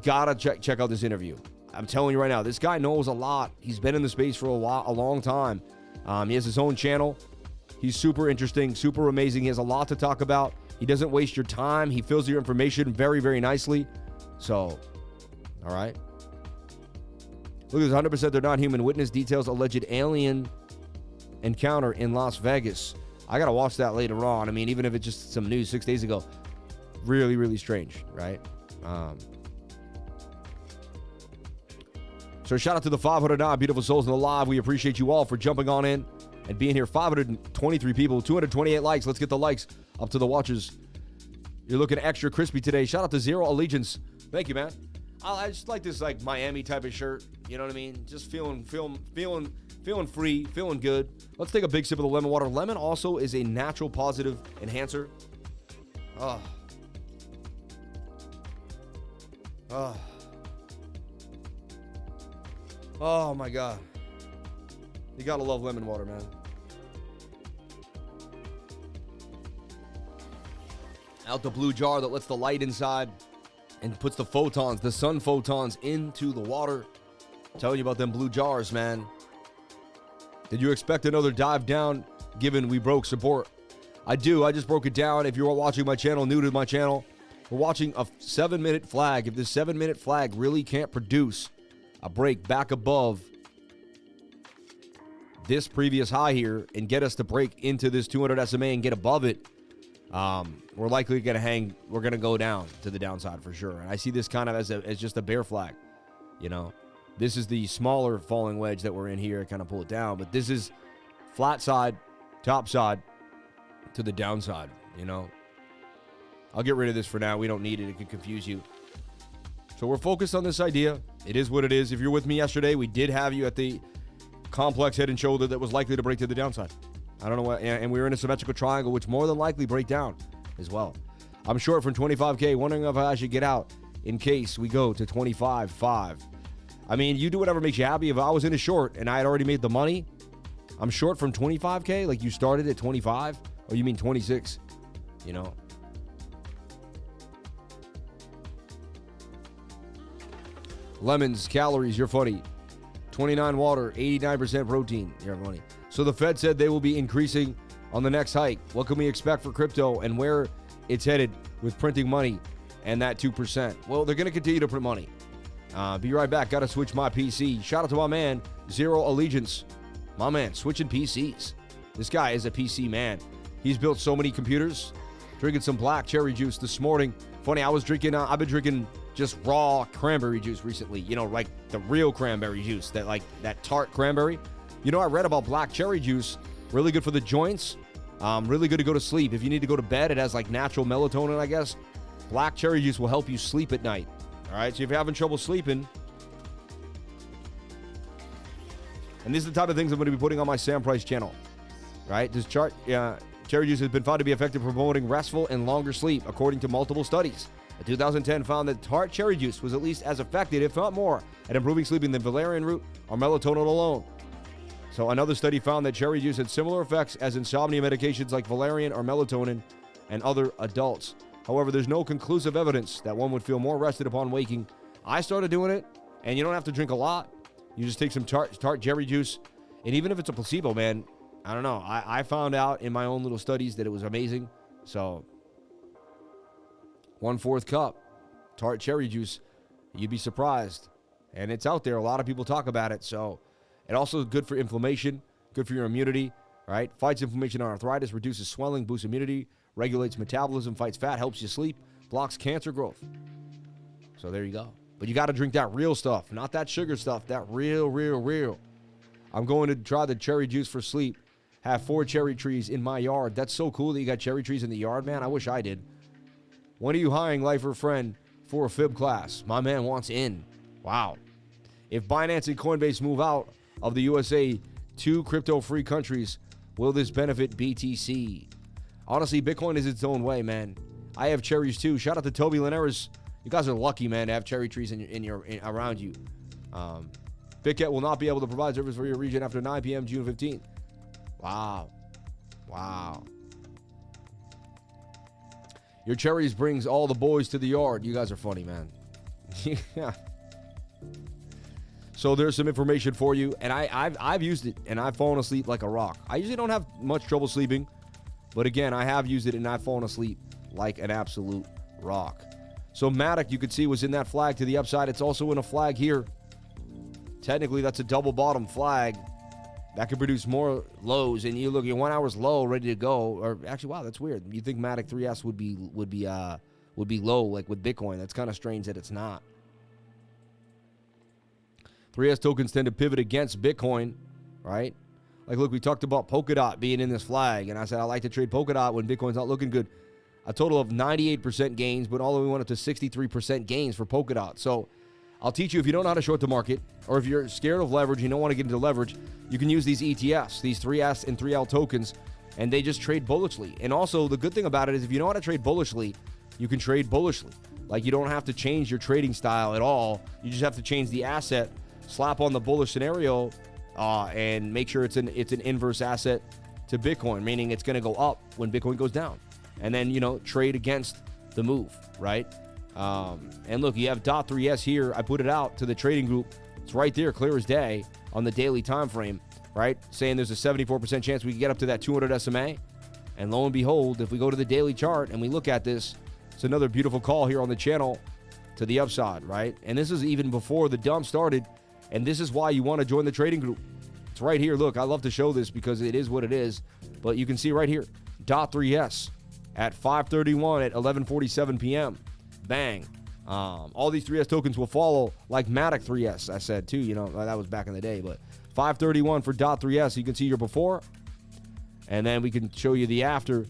gotta check out this interview. I'm telling you right now, this guy knows a lot. He's been in the space for a long time. He has his own channel. He's super interesting, super amazing. He has a lot to talk about. He doesn't waste your time. He fills your information very, very nicely. So, all right. Look, there's 100% they're not human. Witness details alleged alien encounter in Las Vegas. I got to watch that later on. I mean, even if it's just some news 6 days ago. Really, really strange, right? So shout out to the 509 beautiful souls in the live. We appreciate you all for jumping on in and being here. 523 people, 228 likes. Let's get the likes up to the watchers. You're looking extra crispy today. Shout out to Zero Allegiance. Thank you, man. I just like this, like, Miami type of shirt. You know what I mean? Just feeling free, feeling good. Let's take a big sip of the lemon water. Lemon also is a natural positive enhancer. Oh my God. You gotta love lemon water, man. Out the blue jar that lets the light inside and puts the photons, the sun photons, into the water. I'm telling you about them blue jars, man. Did you expect another dive down given we broke support? I do. I just broke it down. If you are watching my channel, new to my channel, we're watching a 7-minute flag. If this 7-minute flag really can't produce a break back above this previous high here and get us to break into this 200 SMA and get above it, we're likely going to hang. We're going to go down to the downside for sure. And I see this kind of as just a bear flag. You know, this is the smaller falling wedge that we're in here. Kind of pull it down, but this is flat side, top side to the downside. You know, I'll get rid of this for now. We don't need it. It could confuse you. So we're focused on this idea. It is what it is. If you're with me yesterday, we did have you at the complex head and shoulder that was likely to break to the downside. I don't know what, and we were in a symmetrical triangle, which more than likely break down as well. I'm short from 25K, wondering if I should get out in case we go to 25.5. I mean, you do whatever makes you happy. If I was in a short and I had already made the money, I'm short from 25K, like you started at 25, or you mean 26, you know? Lemons, calories, you're funny. 29 water, 89% protein, you're funny. So the Fed said they will be increasing on the next hike. What can we expect for crypto and where it's headed with printing money and that 2%? Well, they're going to continue to print money. Be right back. Got to switch my PC. Shout out to my man, Zero Allegiance. My man, switching PCs. This guy is a PC man. He's built so many computers. Drinking some black cherry juice this morning. Funny, I've been drinking just raw cranberry juice recently. You know, like the real cranberry juice, that tart cranberry. You know, I read about black cherry juice. Really good for the joints. Really good to go to sleep. If you need to go to bed, it has like natural melatonin, I guess. Black cherry juice will help you sleep at night. All right, so if you're having trouble sleeping, and these are the type of things I'm going to be putting on my Sam Price channel, right? This cherry juice has been found to be effective for promoting restful and longer sleep, according to multiple studies. A 2010 found that tart cherry juice was at least as effective, if not more, at improving sleeping than valerian root or melatonin alone. So another study found that cherry juice had similar effects as insomnia medications like valerian or melatonin and other adults. However, there's no conclusive evidence that one would feel more rested upon waking. I started doing it, and you don't have to drink a lot. You just take some tart cherry juice, and even if it's a placebo, man, I don't know. I found out in my own little studies that it was amazing. So 1/4 cup tart cherry juice, you'd be surprised. And it's out there. A lot of people talk about it. So it also is good for inflammation, good for your immunity, right? Fights inflammation and arthritis, reduces swelling, boosts immunity, regulates metabolism, fights fat, helps you sleep, blocks cancer growth. So there you go. But you got to drink that real stuff, not that sugar stuff, that real. I'm going to try the cherry juice for sleep. Have 4 cherry trees in my yard. That's so cool that you got cherry trees in the yard, man. I wish I did. When are you hiring Lifer Friend for a fib class? My man wants in. Wow. If Binance and Coinbase move out of the USA, 2 crypto-free countries, will this benefit BTC? Honestly, Bitcoin is its own way, man. I have cherries too. Shout out to Toby Linares. You guys are lucky, man, to have cherry trees around you. BitGet will not be able to provide service for your region after 9 p.m. June 15th. Wow. Your cherries brings all the boys to the yard. You guys are funny, man. Yeah. So there's some information for you, and I've used it, and I've fallen asleep like a rock. I usually don't have much trouble sleeping, but again, I have used it, and I've fallen asleep like an absolute rock. So Matic, you could see, was in that flag to the upside. It's also in a flag here. Technically, that's a double bottom flag. That could produce more lows, and you look at 1 hour's low, ready to go. Or actually, wow, that's weird. You think Matic 3S would be low, like with Bitcoin? That's kind of strange that it's not. 3S tokens tend to pivot against Bitcoin, right? Like, look, we talked about Polkadot being in this flag, and I said I like to trade Polkadot when Bitcoin's not looking good. A total of 98% gains, but all the way went up to 63% gains for Polkadot. So I'll teach you, if you don't know how to short the market, or if you're scared of leverage, you don't want to get into leverage, you can use these ETFs, these 3S and 3L tokens, and they just trade bullishly. And also, the good thing about it is if you know how to trade bullishly, you can trade bullishly. Like, you don't have to change your trading style at all. You just have to change the asset slap on the bullish scenario and make sure it's an inverse asset to Bitcoin, meaning it's going to go up when Bitcoin goes down. And then, trade against the move, right? And look, you have .3S here. I put it out to the trading group. It's right there, clear as day, on the daily time frame, right? Saying there's a 74% chance we can get up to that 200 SMA. And lo and behold, if we go to the daily chart and we look at this, it's another beautiful call here on the channel to the upside, right? And this is even before the dump started. And this is why you want to join the trading group. It's right here. Look, I love to show this because it is what it is. But you can see right here, .3S at 5:31 at 11:47 p.m. Bang. All these 3S tokens will follow like Matic 3S, I said too. That was back in the day. But 5:31 for .3S. You can see your before. And then we can show you the after,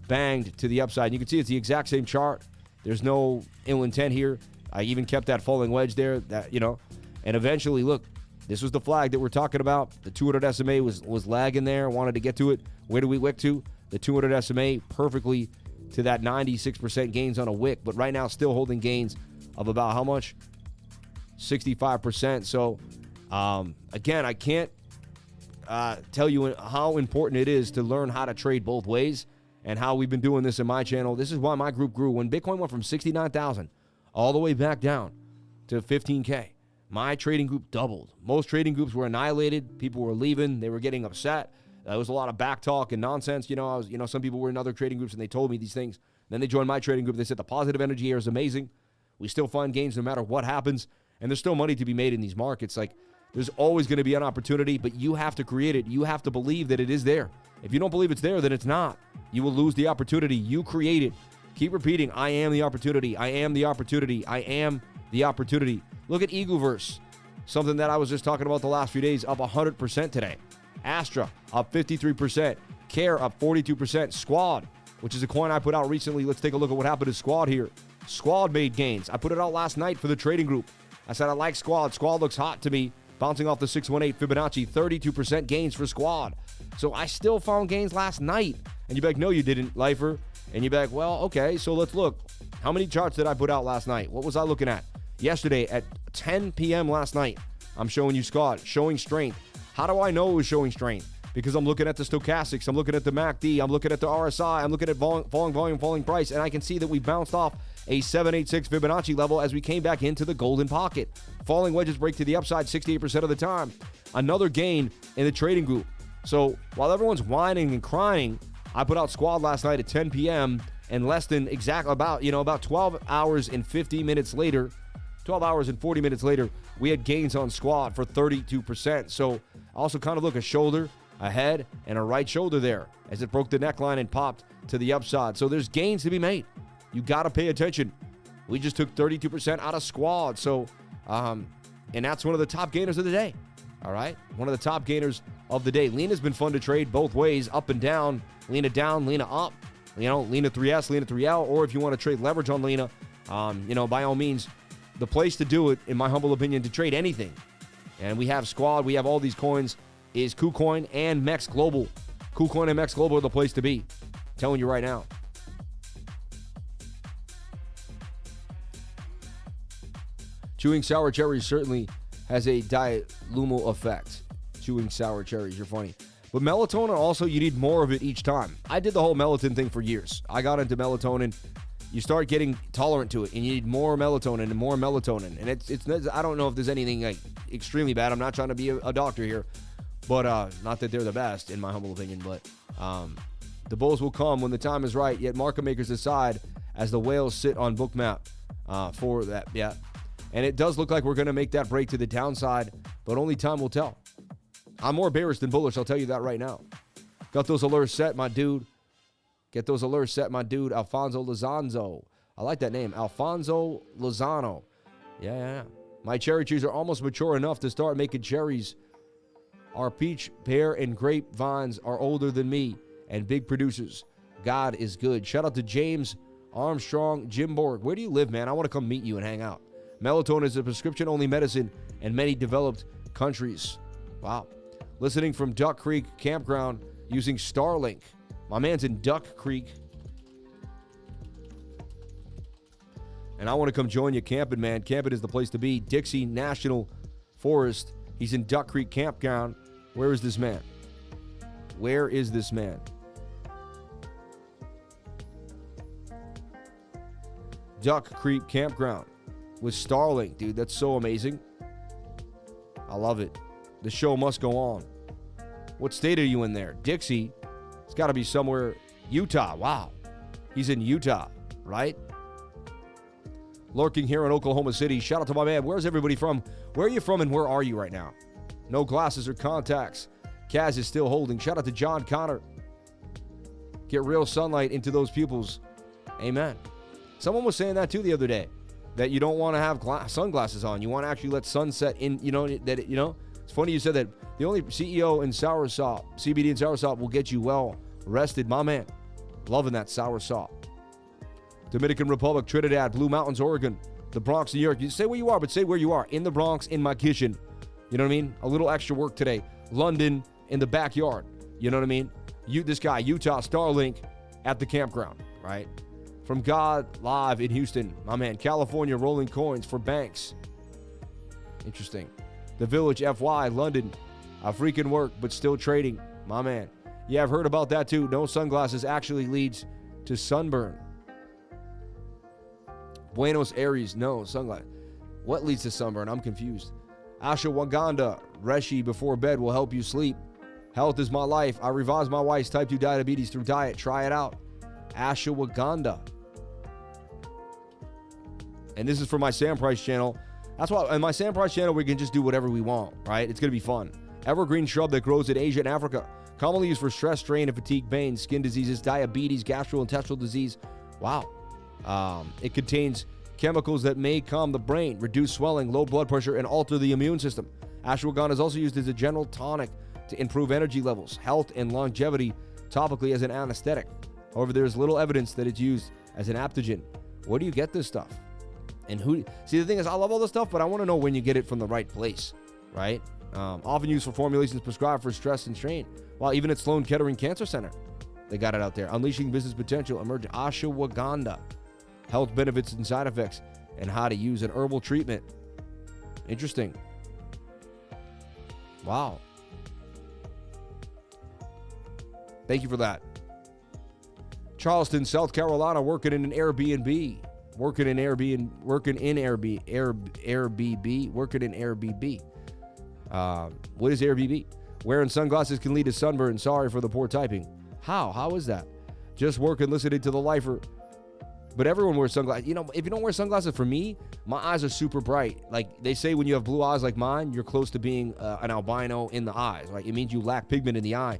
banged to the upside. And you can see it's the exact same chart. There's no ill intent here. I even kept that falling wedge there. And eventually, look, this was the flag that we're talking about. The 200 SMA was lagging there. Wanted to get to it. Where do we wick to? The 200 SMA perfectly to that 96% gains on a wick. But right now, still holding gains of about how much? 65%. So, again, I can't tell you how important it is to learn how to trade both ways and how we've been doing this in my channel. This is why my group grew. When Bitcoin went from 69,000 all the way back down to 15K, my trading group doubled. Most trading groups were annihilated. People were leaving. They were getting upset. There was a lot of back talk and nonsense. Some people were in other trading groups and they told me these things. Then they joined my trading group. They said the positive energy here is amazing. We still find gains no matter what happens. And there's still money to be made in these markets. Like, there's always going to be an opportunity, but you have to create it. You have to believe that it is there. If you don't believe it's there, then it's not. You will lose the opportunity. You create it. Keep repeating, I am the opportunity. I am the opportunity. I am the opportunity. Look at Eagleverse, something that I was just talking about the last few days, up 100% today. Astra, up 53%. Care, up 42%. Squad, which is a coin I put out recently. Let's take a look at what happened to Squad here. Squad made gains. I put it out last night for the trading group. I said I like Squad. Squad looks hot to me. Bouncing off the 618 Fibonacci, 32% gains for Squad. So I still found gains last night. And you'd be like, no, you didn't, Lifer. And you'd be like, well, okay, so let's look. How many charts did I put out last night? What was I looking at? Yesterday at 10 p.m. last night, I'm showing you Squad, showing strength. How do I know it was showing strength? Because I'm looking at the stochastics, I'm looking at the MACD, I'm looking at the RSI, I'm looking at falling volume, falling price, and I can see that we bounced off a 786 Fibonacci level as we came back into the golden pocket. Falling wedges break to the upside 68% of the time. Another gain in the trading group. So while everyone's whining and crying, I put out Squad last night at 10 p.m. and less than about 12 hours and 50 minutes later, 12 hours and 40 minutes later, we had gains on Squad for 32%. So also kind of look a shoulder, a head, and a right shoulder there as it broke the neckline and popped to the upside. So there's gains to be made. You got to pay attention. We just took 32% out of Squad. So, and that's one of the top gainers of the day. All right. One of the top gainers of the day. Lena's been fun to trade both ways, up and down. Lena down, Lena up. Lena 3S, Lena 3L. Or if you want to trade leverage on Lena, by all means, the place to do it, in my humble opinion, to trade anything. And we have Squad. We have all these coins. Is KuCoin and MEXC Global. KuCoin and MEXC Global are the place to be. I'm telling you right now. Chewing sour cherries certainly has a diet lumo effect. Chewing sour cherries, you're funny. But melatonin also, you need more of it each time. I did the whole melatonin thing for years. I got into melatonin. You start getting tolerant to it, and you need more melatonin and more melatonin. And it's I don't know if there's anything like extremely bad. I'm not trying to be a doctor here, but not that they're the best, in my humble opinion. But the bulls will come when the time is right. Yet market makers decide as the whales sit on BOOKMAP for that. Yeah. And it does look like we're going to make that break to the downside, but only time will tell. I'm more bearish than bullish, I'll tell you that right now. Got those alerts set, my dude. Get those alerts set, my dude. Alfonso Lozano. I like that name. Alfonso Lozano. Yeah. My cherry trees are almost mature enough to start making cherries. Our peach, pear, and grape vines are older than me and big producers. God is good. Shout out to James Armstrong, Jim Borg. Where do you live, man? I want to come meet you and hang out. Melatonin is a prescription-only medicine in many developed countries. Wow. Listening from Duck Creek Campground using Starlink. My man's in Duck Creek. And I want to come join you camping, man. Camping is the place to be. Dixie National forest. He's in Duck Creek Campground. Where is this man? Where is this man? Duck Creek Campground with Starlink, dude. That's so amazing. I love it. The show must go on. What state are you in there? Dixie. It's got to be somewhere. Utah. Wow. He's in Utah, right? Lurking here in Oklahoma City. Shout out to my man. Where's everybody from? Where are you from and where are you right now? No glasses or contacts. Kaz is still holding. Shout out to John Connor. Get real sunlight into those pupils. Amen. Someone was saying that too the other day, that you don't want to have sunglasses on. You want to actually let sunset in, It's funny you said that. The only CEO in soursop, CBD and soursop will get you well rested. My man, loving that soursop. Dominican Republic, Trinidad, Blue Mountains, Oregon, the Bronx, New York. You say where you are, but say where you are. In the Bronx, in my kitchen. You know what I mean? A little extra work today. London, in the backyard. You know what I mean? This guy, Utah, Starlink, at the campground, right? From God, live in Houston. My man, California, rolling coins for banks. Interesting. The Village, FY, London. I freaking work, but still trading. My man. Yeah, I've heard about that too. No sunglasses actually leads to sunburn. Buenos Aires, no sunglasses. What leads to sunburn? I'm confused. Ashwagandha, Reshi before bed will help you sleep. Health is my life. I revised my wife's type 2 diabetes through diet. Try it out. Ashwagandha. And this is for my Sam Price channel. That's why on my Sam Price channel, we can just do whatever we want, right? It's going to be fun. Evergreen shrub that grows in Asia and Africa. Commonly used for stress, strain, and fatigue, pain, skin diseases, diabetes, gastrointestinal disease. Wow. It contains chemicals that may calm the brain, reduce swelling, low blood pressure, and alter the immune system. Ashwagandha is also used as a general tonic to improve energy levels, health, and longevity, topically as an anesthetic. However, there is little evidence that it's used as an adaptogen. Where do you get this stuff? And who? See, the thing is, I love all this stuff, but I want to know when you get it from the right place, right? Often used for formulations prescribed for stress and strain. Well, even at Sloan Kettering Cancer Center, they got it out there. Unleashing business potential, emerging ashwagandha, health benefits and side effects, and how to use an herbal treatment. Interesting. Wow. Thank you for that. Charleston, South Carolina, working in an Airbnb. Working in Airbnb. What is Airbnb? Wearing sunglasses can lead to sunburn. Sorry for the poor typing. How? How is that? Just working, listening to the lifer. But everyone wears sunglasses. You know, if you don't wear sunglasses, for me, my eyes are super bright. Like they say, when you have blue eyes like mine, you're close to being an albino in the eyes. Like it means you lack pigment in the eye.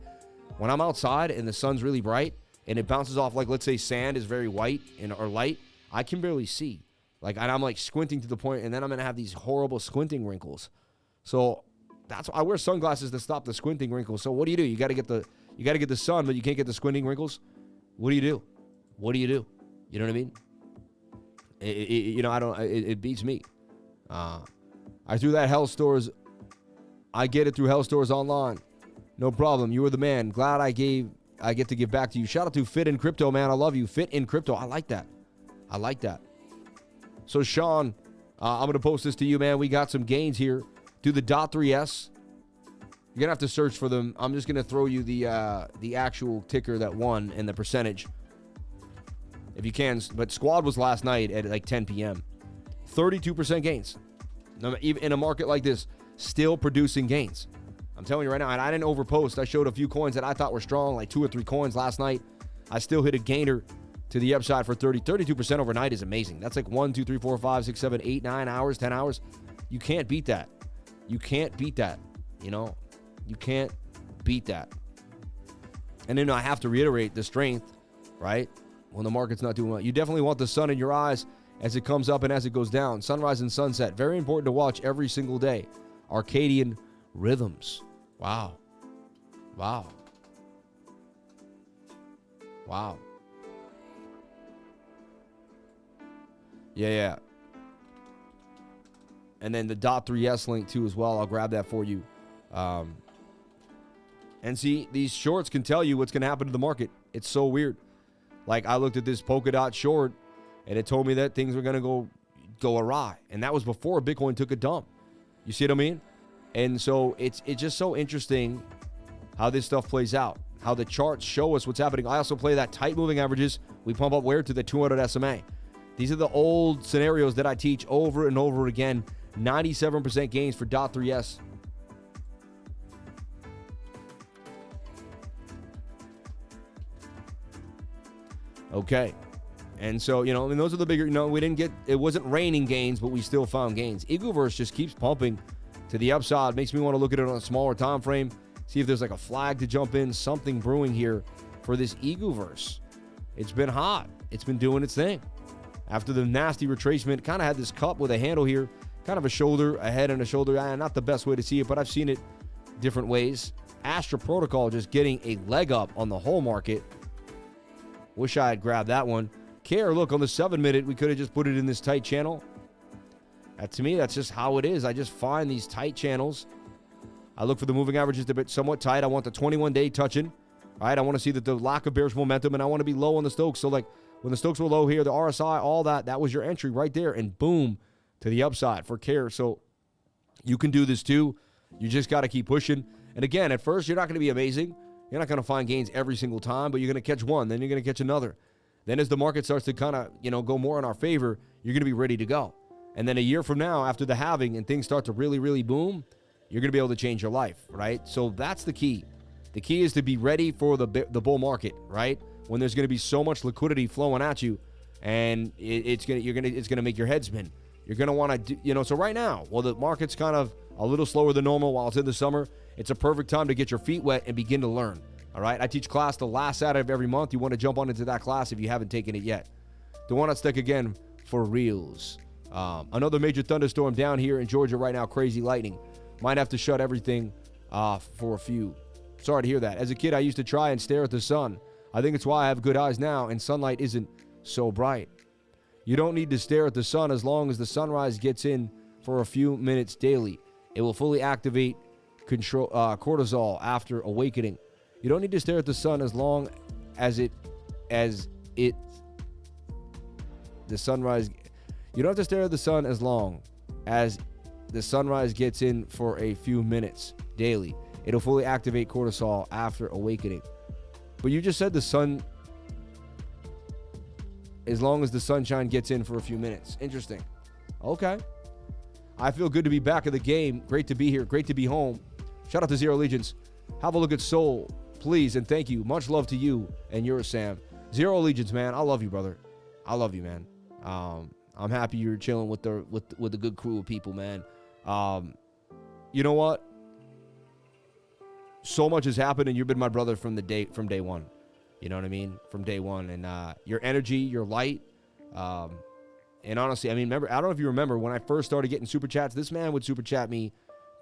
When I'm outside and the sun's really bright and it bounces off, like let's say sand is very white or light, I can barely see. Like, and I'm like squinting to the point, and then I'm gonna have these horrible squinting wrinkles. So that's why I wear sunglasses to stop the squinting wrinkles. So what do? You got to get the sun, but you can't get the squinting wrinkles. What do you do? What do you do? You know what I mean? It beats me. I threw that Hell Stores. I get it through Hell Stores online. No problem. You were the man. Glad I get to give back to you. Shout out to Fit in Crypto, man. I love you. Fit in Crypto. I like that. So Sean, I'm going to post this to you, man. We got some gains here. Do the .3S. You're going to have to search for them. I'm just going to throw you the actual ticker that won and the percentage. If you can. But Squad was last night at like 10 p.m. 32% gains. Even in a market like this, still producing gains. I'm telling you right now, and I didn't overpost. I showed a few coins that I thought were strong, like 2 or 3 coins last night. I still hit a gainer to the upside for 32% overnight is amazing. That's like 1, 2, 3, 4, 5, 6, 7, 8, 9 hours, 10 hours. You can't beat that. You can't beat that. You know, you can't beat that. And then I have to reiterate the strength, right? When the market's not doing well. You definitely want the sun in your eyes as it comes up and as it goes down. Sunrise and sunset. Very important to watch every single day. Circadian rhythms. Wow. Wow. Wow. Yeah. And then the .3S link too as well. I'll grab that for you. And see, these shorts can tell you what's going to happen to the market. It's so weird. Like I looked at this polka dot short and it told me that things were going to go awry. And that was before Bitcoin took a dump. You see what I mean? And so it's just so interesting how this stuff plays out, how the charts show us what's happening. I also play that tight moving averages. We pump up where? To the 200 SMA. These are the old scenarios that I teach over and over again. 97% gains for .3S. Okay. And so, you know, I mean, those are the bigger, you know, we didn't get, it wasn't raining gains, but we still found gains. Eagleverse just keeps pumping to the upside. Makes me want to look at it on a smaller time frame, see if there's like a flag to jump in, something brewing here for this Eagleverse. It's been hot. It's been doing its thing. After the nasty retracement, kind of had this cup with a handle here, kind of a shoulder, a head and a shoulder. Not the best way to see it, but I've seen it different ways. ASTRA Protocol just getting a leg up on the whole market. Wish I had grabbed that one. Care, look, on the 7-minute, we could have just put it in this tight channel. To me, that's just how it is. I just find these tight channels. I look for the moving averages to be somewhat tight. I want the 21-day touching. All right, I want to see that the lack of bearish momentum, and I want to be low on the Stokes. So, like, when the Stokes were low here, the RSI, all that was your entry right there, and boom, to the upside for Care. So you can do this too. You just got to keep pushing. And again, at first, you're not going to be amazing. You're not going to find gains every single time, but you're going to catch one. Then you're going to catch another. Then as the market starts to kind of, you know, go more in our favor, you're going to be ready to go. And then a year from now, after the halving and things start to really, really boom, you're going to be able to change your life, right? So that's the key. The key is to be ready for the bull market, right? When there's going to be so much liquidity flowing at you, and it's going to make your head spin. You're going to want to, you know, so right now, while the market's kind of a little slower than normal while it's in the summer, it's a perfect time to get your feet wet and begin to learn. All right, I teach class the last Saturday of every month. You want to jump on into that class if you haven't taken it yet. The one at stake again for reals. Another major thunderstorm down here in Georgia right now. Crazy lightning. Might have to shut everything for a few. Sorry to hear that. As a kid, I used to try and stare at the sun. I think it's why I have good eyes now and sunlight isn't so bright. You don't need to stare at the sun as long as the sunrise gets in for a few minutes daily. It will fully activate cortisol after awakening. You don't need to stare at the sun as long as the sunrise. You don't have to stare at the sun as long as the sunrise gets in for a few minutes daily. It'll fully activate cortisol after awakening. But you just said the sun, as long as the sunshine gets in for a few minutes. Interesting. Okay. I feel good to be back in the game. Great to be here. Great to be home. Shout out to Zero Allegiance. Have a look at Soul, please, and thank you. Much love to you and yours, Sam. Zero Allegiance, man. I love you, brother. I love you, man. I'm happy you're chilling with the good crew of people, man. You know what? So much has happened, and you've been my brother from day one. You know what I mean? From day one, and your energy, your light, and honestly, I mean, remember, I don't know if you remember when I first started getting super chats. This man would super chat me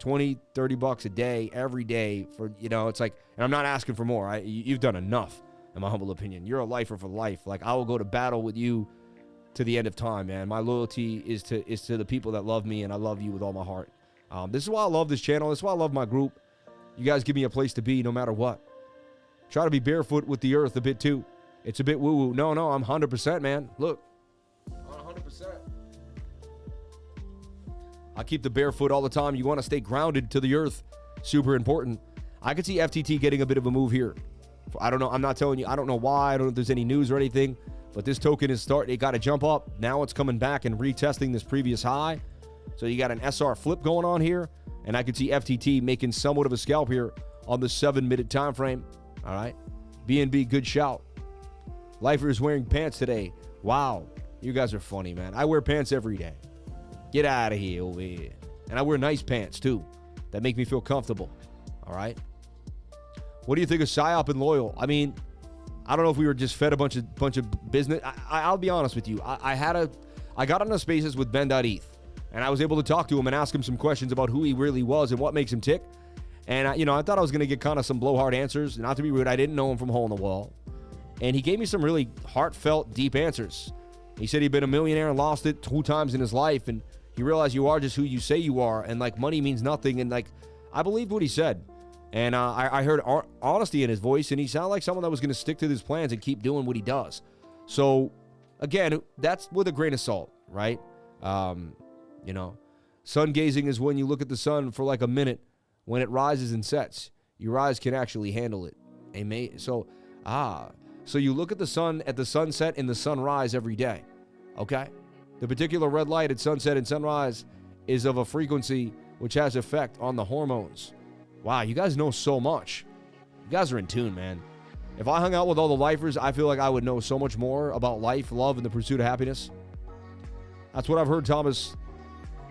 $20-$30 a day, every day for, you know, it's like, and I'm not asking for more. You've done enough, in my humble opinion. You're a lifer for life. Like, I will go to battle with you to the end of time, man. My loyalty is to the people that love me, and I love you with all my heart. This is why I love this channel. This is why I love my group. You guys give me a place to be no matter what. Try to be barefoot with the earth a bit too. It's a bit woo-woo. No, I'm 100%, man. Look, I'm 100%. I keep the barefoot all the time. You want to stay grounded to the earth. Super important. I could see FTT getting a bit of a move here. I don't know. I'm not telling you. I don't know why. I don't know if there's any news or anything. But this token is starting. It got to jump up. Now it's coming back and retesting this previous high. So you got an SR flip going on here. And I could see FTT making somewhat of a scalp here on the 7-minute time frame. All right. BNB, good shout. Lifer is wearing pants today. Wow. You guys are funny, man. I wear pants every day. Get out of here over here. And I wear nice pants, too, that make me feel comfortable. All right. What do you think of PSYOP and Loyal? I mean, I don't know if we were just fed a bunch of business. I'll be honest with you. I got on the spaces with Ben.ETH, and I was able to talk to him and ask him some questions about who he really was and what makes him tick. And, I thought I was going to get kind of some blowhard answers. Not to be rude, I didn't know him from hole in the wall. And he gave me some really heartfelt, deep answers. He said he'd been a millionaire and lost it 2 times in his life. And he realized you are just who you say you are. And, like, money means nothing. And, like, I believed what he said. And I heard honesty in his voice. And he sounded like someone that was going to stick to his plans and keep doing what he does. So, again, that's with a grain of salt, right? Sun gazing is when you look at the sun for like a minute when it rises and sets. Your eyes can actually handle it. So you look at the sun at the sunset and the sunrise every day. Okay? The particular red light at sunset and sunrise is of a frequency which has effect on the hormones. Wow, you guys know so much. You guys are in tune, man. If I hung out with all the lifers, I feel like I would know so much more about life, love, and the pursuit of happiness. That's what I've heard, Thomas.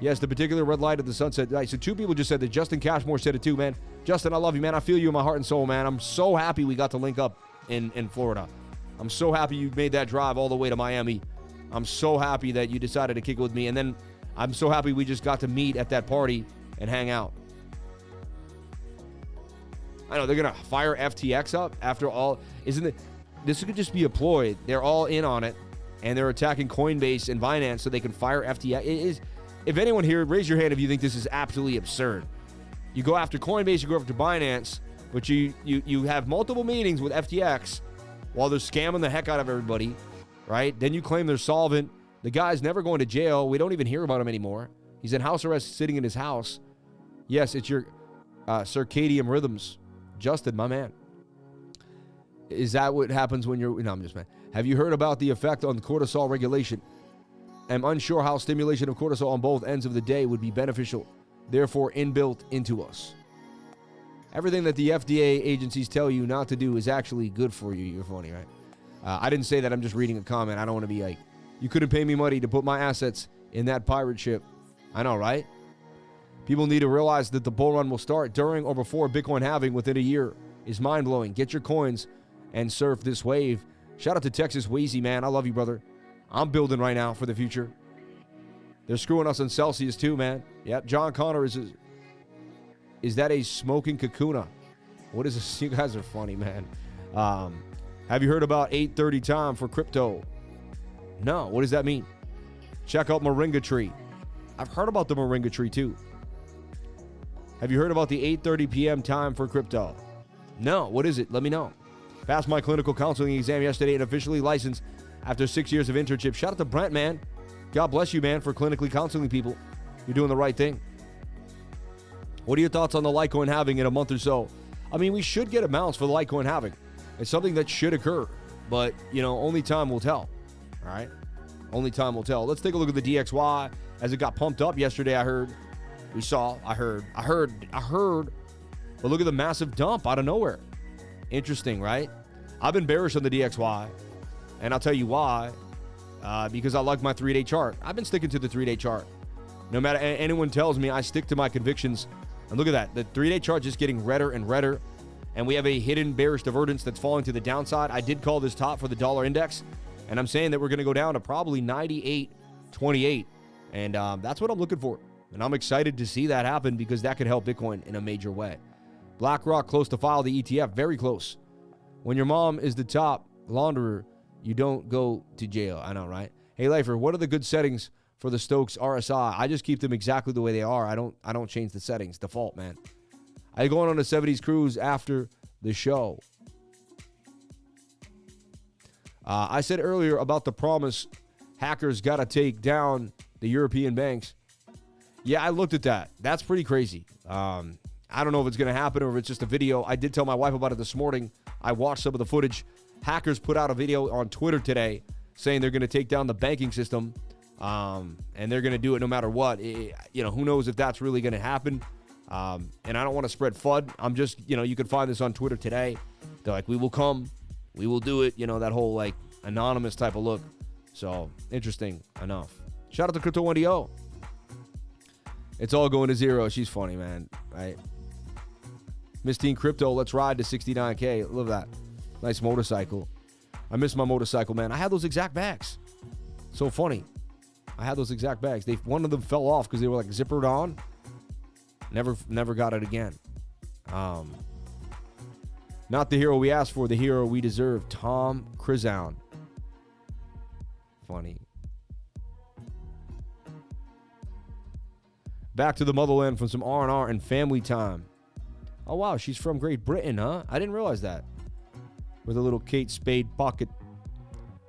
Yes, the particular red light at the sunset. Right, so 2 people just said that. Justin Cashmore said it too, man. Justin, I love you, man. I feel you in my heart and soul, man. I'm so happy we got to link up in Florida. I'm so happy you made that drive all the way to Miami. I'm so happy that you decided to kick it with me. And then I'm so happy we just got to meet at that party and hang out. I know they're going to fire FTX up after all. Isn't it? This could just be a ploy. They're all in on it, and they're attacking Coinbase and Binance so they can fire FTX. It is. If anyone here, raise your hand if you think this is absolutely absurd. You go after Coinbase, you go after Binance, but you have multiple meetings with FTX while they're scamming the heck out of everybody, right? Then you claim they're solvent. The guy's never going to jail. We don't even hear about him anymore. He's in house arrest sitting in his house. Yes, it's your circadian rhythms. Justin, my man. Is that what happens when you're... No, I'm just, man. Have you heard about the effect on cortisol regulation? I'm unsure how stimulation of cortisol on both ends of the day would be beneficial, therefore inbuilt into us. Everything that the FDA agencies tell you not to do is actually good for you. You're funny, right? I didn't say that. I'm just reading a comment. I don't want to be like, you couldn't pay me money to put my assets in that pirate ship. I know, right? People need to realize that the bull run will start during or before Bitcoin halving within a year is mind-blowing. Get your coins and surf this wave. Shout out to Texas Wheezy, man. I love you, brother. I'm building right now for the future. They're screwing us on Celsius too, man. Yeah, John Connor is that a smoking kakuna? What is this? You guys are funny, man. Have you heard about 8:30 time for crypto? No. What does that mean? Check out Moringa Tree. I've heard about the Moringa Tree too. Have you heard about the 8:30 p.m. time for crypto? No. What is it? Let me know. Passed my clinical counseling exam yesterday and officially licensed after 6 years of internship. Shout out to Brent, man. God bless you, man, for clinically counseling people. You're doing the right thing. What are your thoughts on the Litecoin halving in a month or so? I mean, we should get amounts for the Litecoin halving. It's something that should occur, but, only time will tell. All right? Only time will tell. Let's take a look at the DXY as it got pumped up yesterday. I heard. But look at the massive dump out of nowhere. Interesting, right? I've been bearish on the DXY, and I'll tell you why. Because I like my 3-day chart. I've been sticking to the 3-day chart. No matter anyone tells me, I stick to my convictions. And look at that. The 3-day chart just getting redder and redder. And we have a hidden bearish divergence that's falling to the downside. I did call this top for the dollar index. And I'm saying that we're going to go down to probably 98.28. And that's what I'm looking for. And I'm excited to see that happen because that could help Bitcoin in a major way. BlackRock close to file the ETF. Very close. When your mom is the top launderer, you don't go to jail. I know, right? Hey, Lifer, what are the good settings for the Stokes RSI? I just keep them exactly the way they are. I don't change the settings. Default, man. I go on a 70s cruise after the show. I said earlier about the promise hackers got to take down the European banks. Yeah, I looked at that. That's pretty crazy. I don't know if it's going to happen or if it's just a video. I did tell my wife about it this morning. I watched some of the footage. Hackers put out a video on Twitter today saying they're going to take down the banking system, and they're going to do it no matter what. Who knows if that's really going to happen. And I don't want to spread FUD. I'm just, you can find this on Twitter today. They're like, we will come, we will do it. That whole like anonymous type of look. So interesting enough. Shout out to Crypto 1DO. It's all going to zero. She's funny, man. Right? Miss Teen Crypto, let's ride to 69K. Love that. Nice motorcycle. I miss my motorcycle, man. I had those exact bags. So funny. I had those exact bags. One of them fell off because they were like zippered on. Never got it again. Not the hero we asked for, the hero we deserve. Tom Crizown. Funny. Back to the motherland from some R&R and family time. Oh, wow. She's from Great Britain, huh? I didn't realize that. With a little Kate Spade pocket.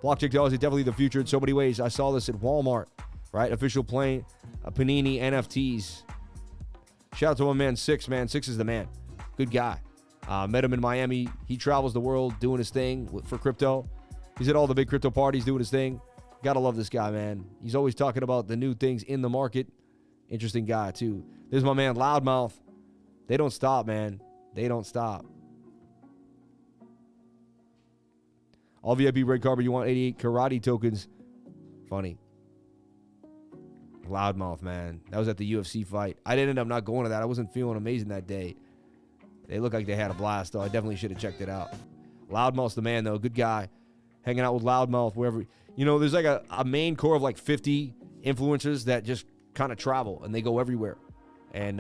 Blockchain technology is definitely the future in so many ways. I saw this at Walmart, right? Official plane Panini NFTs. Shout out to my man Six, man. Six is the man. Good guy. Met him in Miami. He travels the world doing his thing for crypto. He's at all the big crypto parties doing his thing. Gotta love this guy, man. He's always talking about the new things in the market. Interesting guy, too. There's my man Loudmouth. They don't stop, man. They don't stop. All VIP red carpet, you want 88 karate tokens. Funny. Loudmouth, man. That was at the UFC fight. I didn't end up not going to that. I wasn't feeling amazing that day. They looked like they had a blast, though. I definitely should have checked it out. Loudmouth's the man, though. Good guy. Hanging out with Loudmouth wherever. You know, there's like a main core of like 50 influencers that just kind of travel, and they go everywhere. And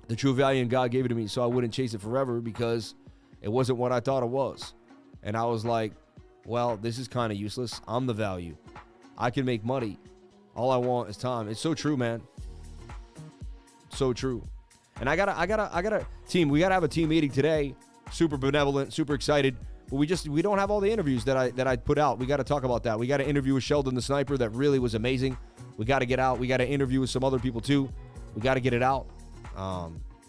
the true value in God gave it to me, so I wouldn't chase it forever because it wasn't what I thought it was. And I was like, well, this is kind of useless. I'm the value. I can make money. All I want is time. It's so true, man. So true. And I gotta team. We gotta have a team meeting today. Super benevolent, super excited. But we don't have all the interviews that I put out. We got to talk about that. We got to interview with Sheldon the Sniper. That really was amazing. We got to get out. We got to interview with some other people too. We got to get it out.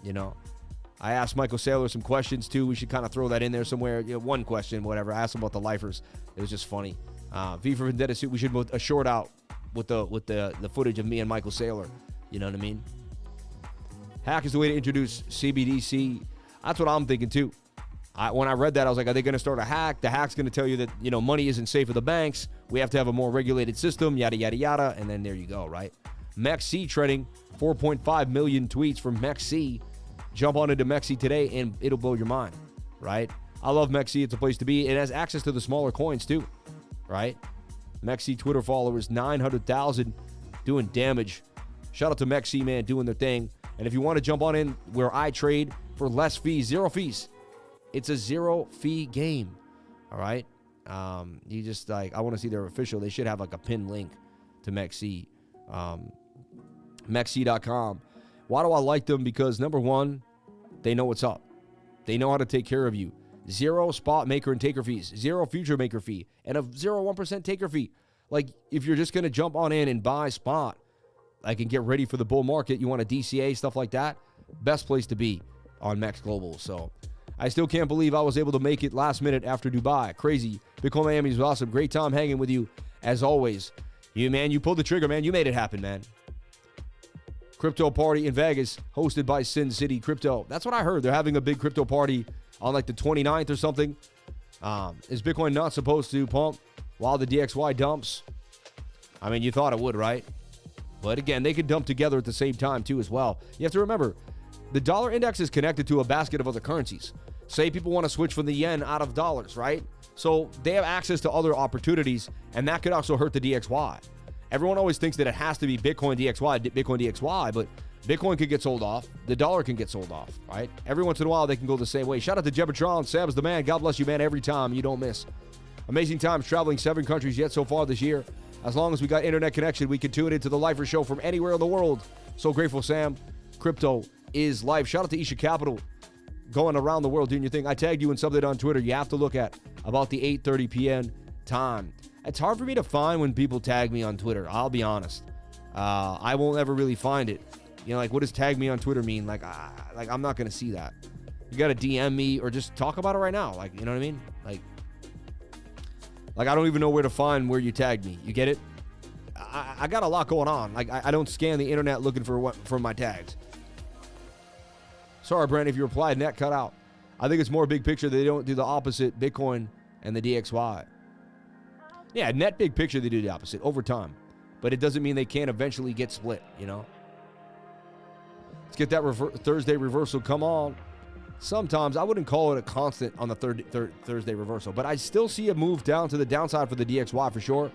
You know, I asked Michael Saylor some questions too. We should kind of throw that in there somewhere. You know, one question, whatever. I asked him about the lifers. It was just funny. V for Vendetta suit. We should put a short out with the footage of me and Michael Saylor. You know what I mean? Hack is the way to introduce CBDC. That's what I'm thinking too. When I read that, I was like, are they going to start a hack? The hack's going to tell you that, you know, money isn't safe at the banks. We have to have a more regulated system, yada, yada, yada. And then there you go, right? MEXC trending, 4.5 million tweets from MEXC. Jump on into MEXC today, and it'll blow your mind, right? I love MEXC. It's a place to be. It has access to the smaller coins, too, right? MEXC Twitter followers, 900,000, doing damage. Shout out to MEXC, man, doing their thing. And if you want to jump on in where I trade for less fees, 0 fees. It's a 0 fee game. All right. You just like, I want to see their official. They should have like a pinned link to MEXC. MEXC.com. Why do I like them? Because number one, they know what's up. They know how to take care of you. 0 spot maker and taker fees. 0 future maker fee. And a 0.1% taker fee. Like if you're just going to jump on in and buy spot, I can get ready for the bull market. You want a DCA, stuff like that. Best place to be on MEX Global. So I still can't believe I was able to make it last minute after Dubai. Crazy. Bitcoin Miami is awesome. Great time hanging with you as always. You pulled the trigger, man. You made it happen, man. Crypto party in Vegas hosted by Sin City Crypto. That's what I heard. They're having a big crypto party on like the 29th or something. Is Bitcoin not supposed to pump while the DXY dumps? I mean, you thought it would, right? But again, they can dump together at the same time too as well. You have to remember, the dollar index is connected to a basket of other currencies. Say people want to switch from the yen out of dollars, right? So they have access to other opportunities, and that could also hurt the DXY. Everyone always thinks that it has to be Bitcoin DXY, but Bitcoin could get sold off. The dollar can get sold off, right? Every once in a while, they can go the same way. Shout out to Jebbatron. Sam's the man. God bless you, man, every time. You don't miss. Amazing times traveling 7 countries yet so far this year. As long as we got internet connection, we can tune into the Lifer Show from anywhere in the world. So grateful, Sam. Crypto is life. Shout out to Isha Capital, going around the world doing your thing. I tagged you in something on Twitter you have to look at about the 8:30 p.m. time. It's hard for me to find when people tag me on Twitter. I'll be honest. I won't ever really find it. You know, like, what does tag me on Twitter mean? Like I'm not going to see that. You got to DM me or just talk about it right now. Like, you know what I mean? Like I don't even know where to find where you tagged me. You get it? I got a lot going on. Like, I don't scan the internet looking for my tags. Sorry, Brent, if you replied, net cut out. I think it's more big picture. They don't do the opposite, Bitcoin and the DXY. Yeah, net big picture, they do the opposite over time. But it doesn't mean they can't eventually get split, you know? Let's get that Thursday reversal. Come on. Sometimes I wouldn't call it a constant on the Thursday reversal, but I still see a move down to the downside for the DXY for sure.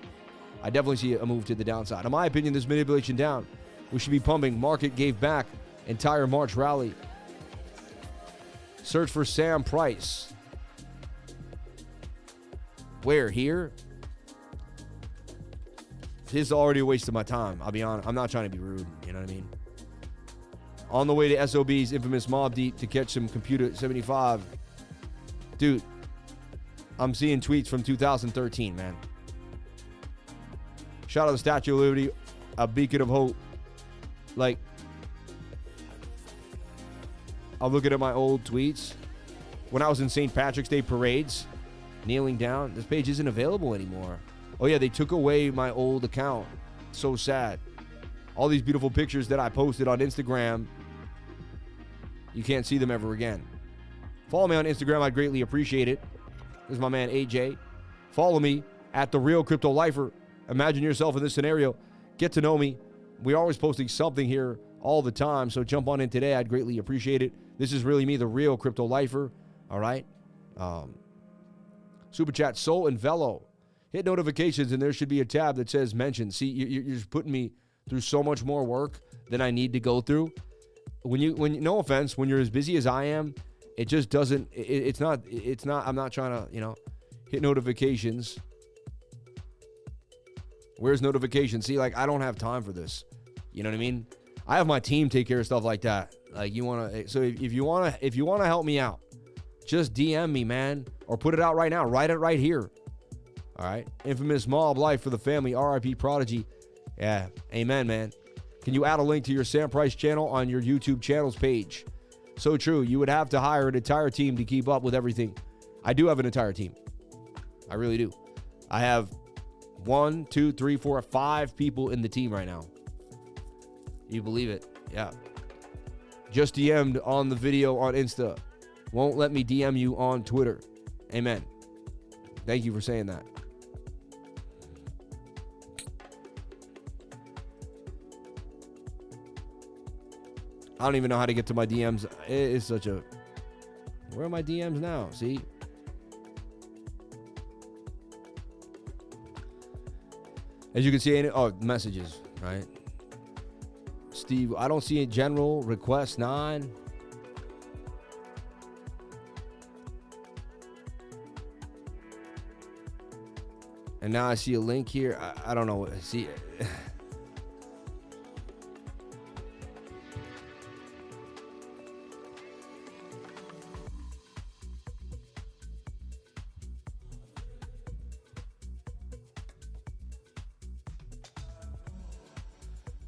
I definitely see a move to the downside. In my opinion, there's manipulation down. We should be pumping. Market gave back entire March rally. Search for Sam Price. Where? Here? This is already a waste of my time. I'll be honest. I'm not trying to be rude. You know what I mean? On the way to SOB's infamous Mob Deep to catch some Computer 75. Dude, I'm seeing tweets from 2013, man. Shout out to the Statue of Liberty. a beacon of hope. Like, I'm looking at my old tweets. When I was in St. Patrick's Day parades, kneeling down, this page isn't available anymore. Oh yeah, they took away my old account. So sad. All these beautiful pictures that I posted on Instagram, you can't see them ever again. Follow me on Instagram, I'd greatly appreciate it. This is my man AJ. Follow me at The Real Crypto Lifer. Imagine yourself in this scenario. Get to know me. We're always posting something here all the time, so jump on in today. I'd greatly appreciate it. This is really me, The Real Crypto Lifer. All right? Super chat, Soul and VELO. Hit notifications, and there should be a tab that says mention. See, you're just putting me through so much more work than I need to go through. No offense, when you're as busy as I am, it just doesn't, it's not, I'm not trying to, hit notifications. Where's notifications? See, like, I don't have time for this. You know what I mean? I have my team take care of stuff like that. Like, so if you want to help me out, just DM me, man, or put it out right now. Write it right here. All right. Infamous Mob Life for the family. RIP Prodigy. Yeah. Amen, man. Can you add a link to your Sam Price channel on your YouTube channels page? So true. You would have to hire an entire team to keep up with everything. I do have an entire team. I really do. I have 1, 2, 3, 4, 5 people in the team right now. You believe it? Yeah. Just DM'd on the video on Insta. Won't let me DM you on Twitter. Amen. Thank you for saying that. I don't even know how to get to my DMs. It is such a... Where are my DMs now? See? As you can see, messages, right? Steve, I don't see a general request 9. And now I see a link here. I don't know what I see.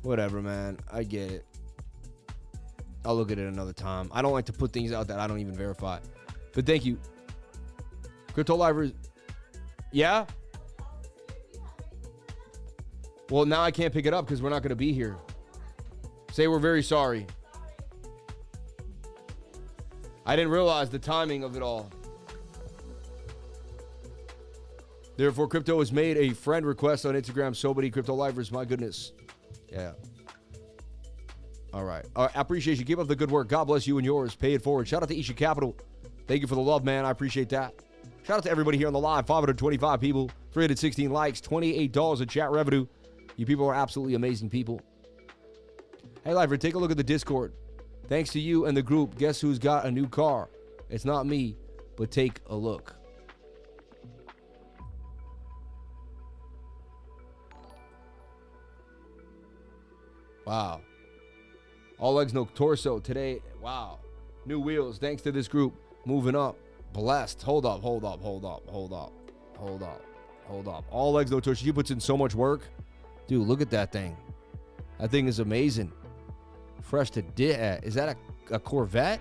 Whatever, man. I get it. I'll look at it another time. I don't like to put things out that I don't even verify. But thank you. Crypto Livers. Yeah? Well, now I can't pick it up because we're not going to be here. Say we're very sorry. I didn't realize the timing of it all. Therefore, Crypto has made a friend request on Instagram. So many Crypto Livers. My goodness. Yeah. All right. I appreciate you. Keep up the good work. God bless you and yours. Pay it forward. Shout out to Isha Capital. Thank you for the love, man. I appreciate that. Shout out to everybody here on the live. 525 people. 316 likes. $28 in chat revenue. You people are absolutely amazing people. Hey, Lifer, take a look at the Discord. Thanks to you and the group. Guess who's got a new car? It's not me, but take a look. Wow. All legs, no torso today. Wow. New wheels. Thanks to this group. Moving up. Blessed. Hold up. All legs, no torso. She puts in so much work. Dude, look at that thing. That thing is amazing. Fresh to is that a Corvette?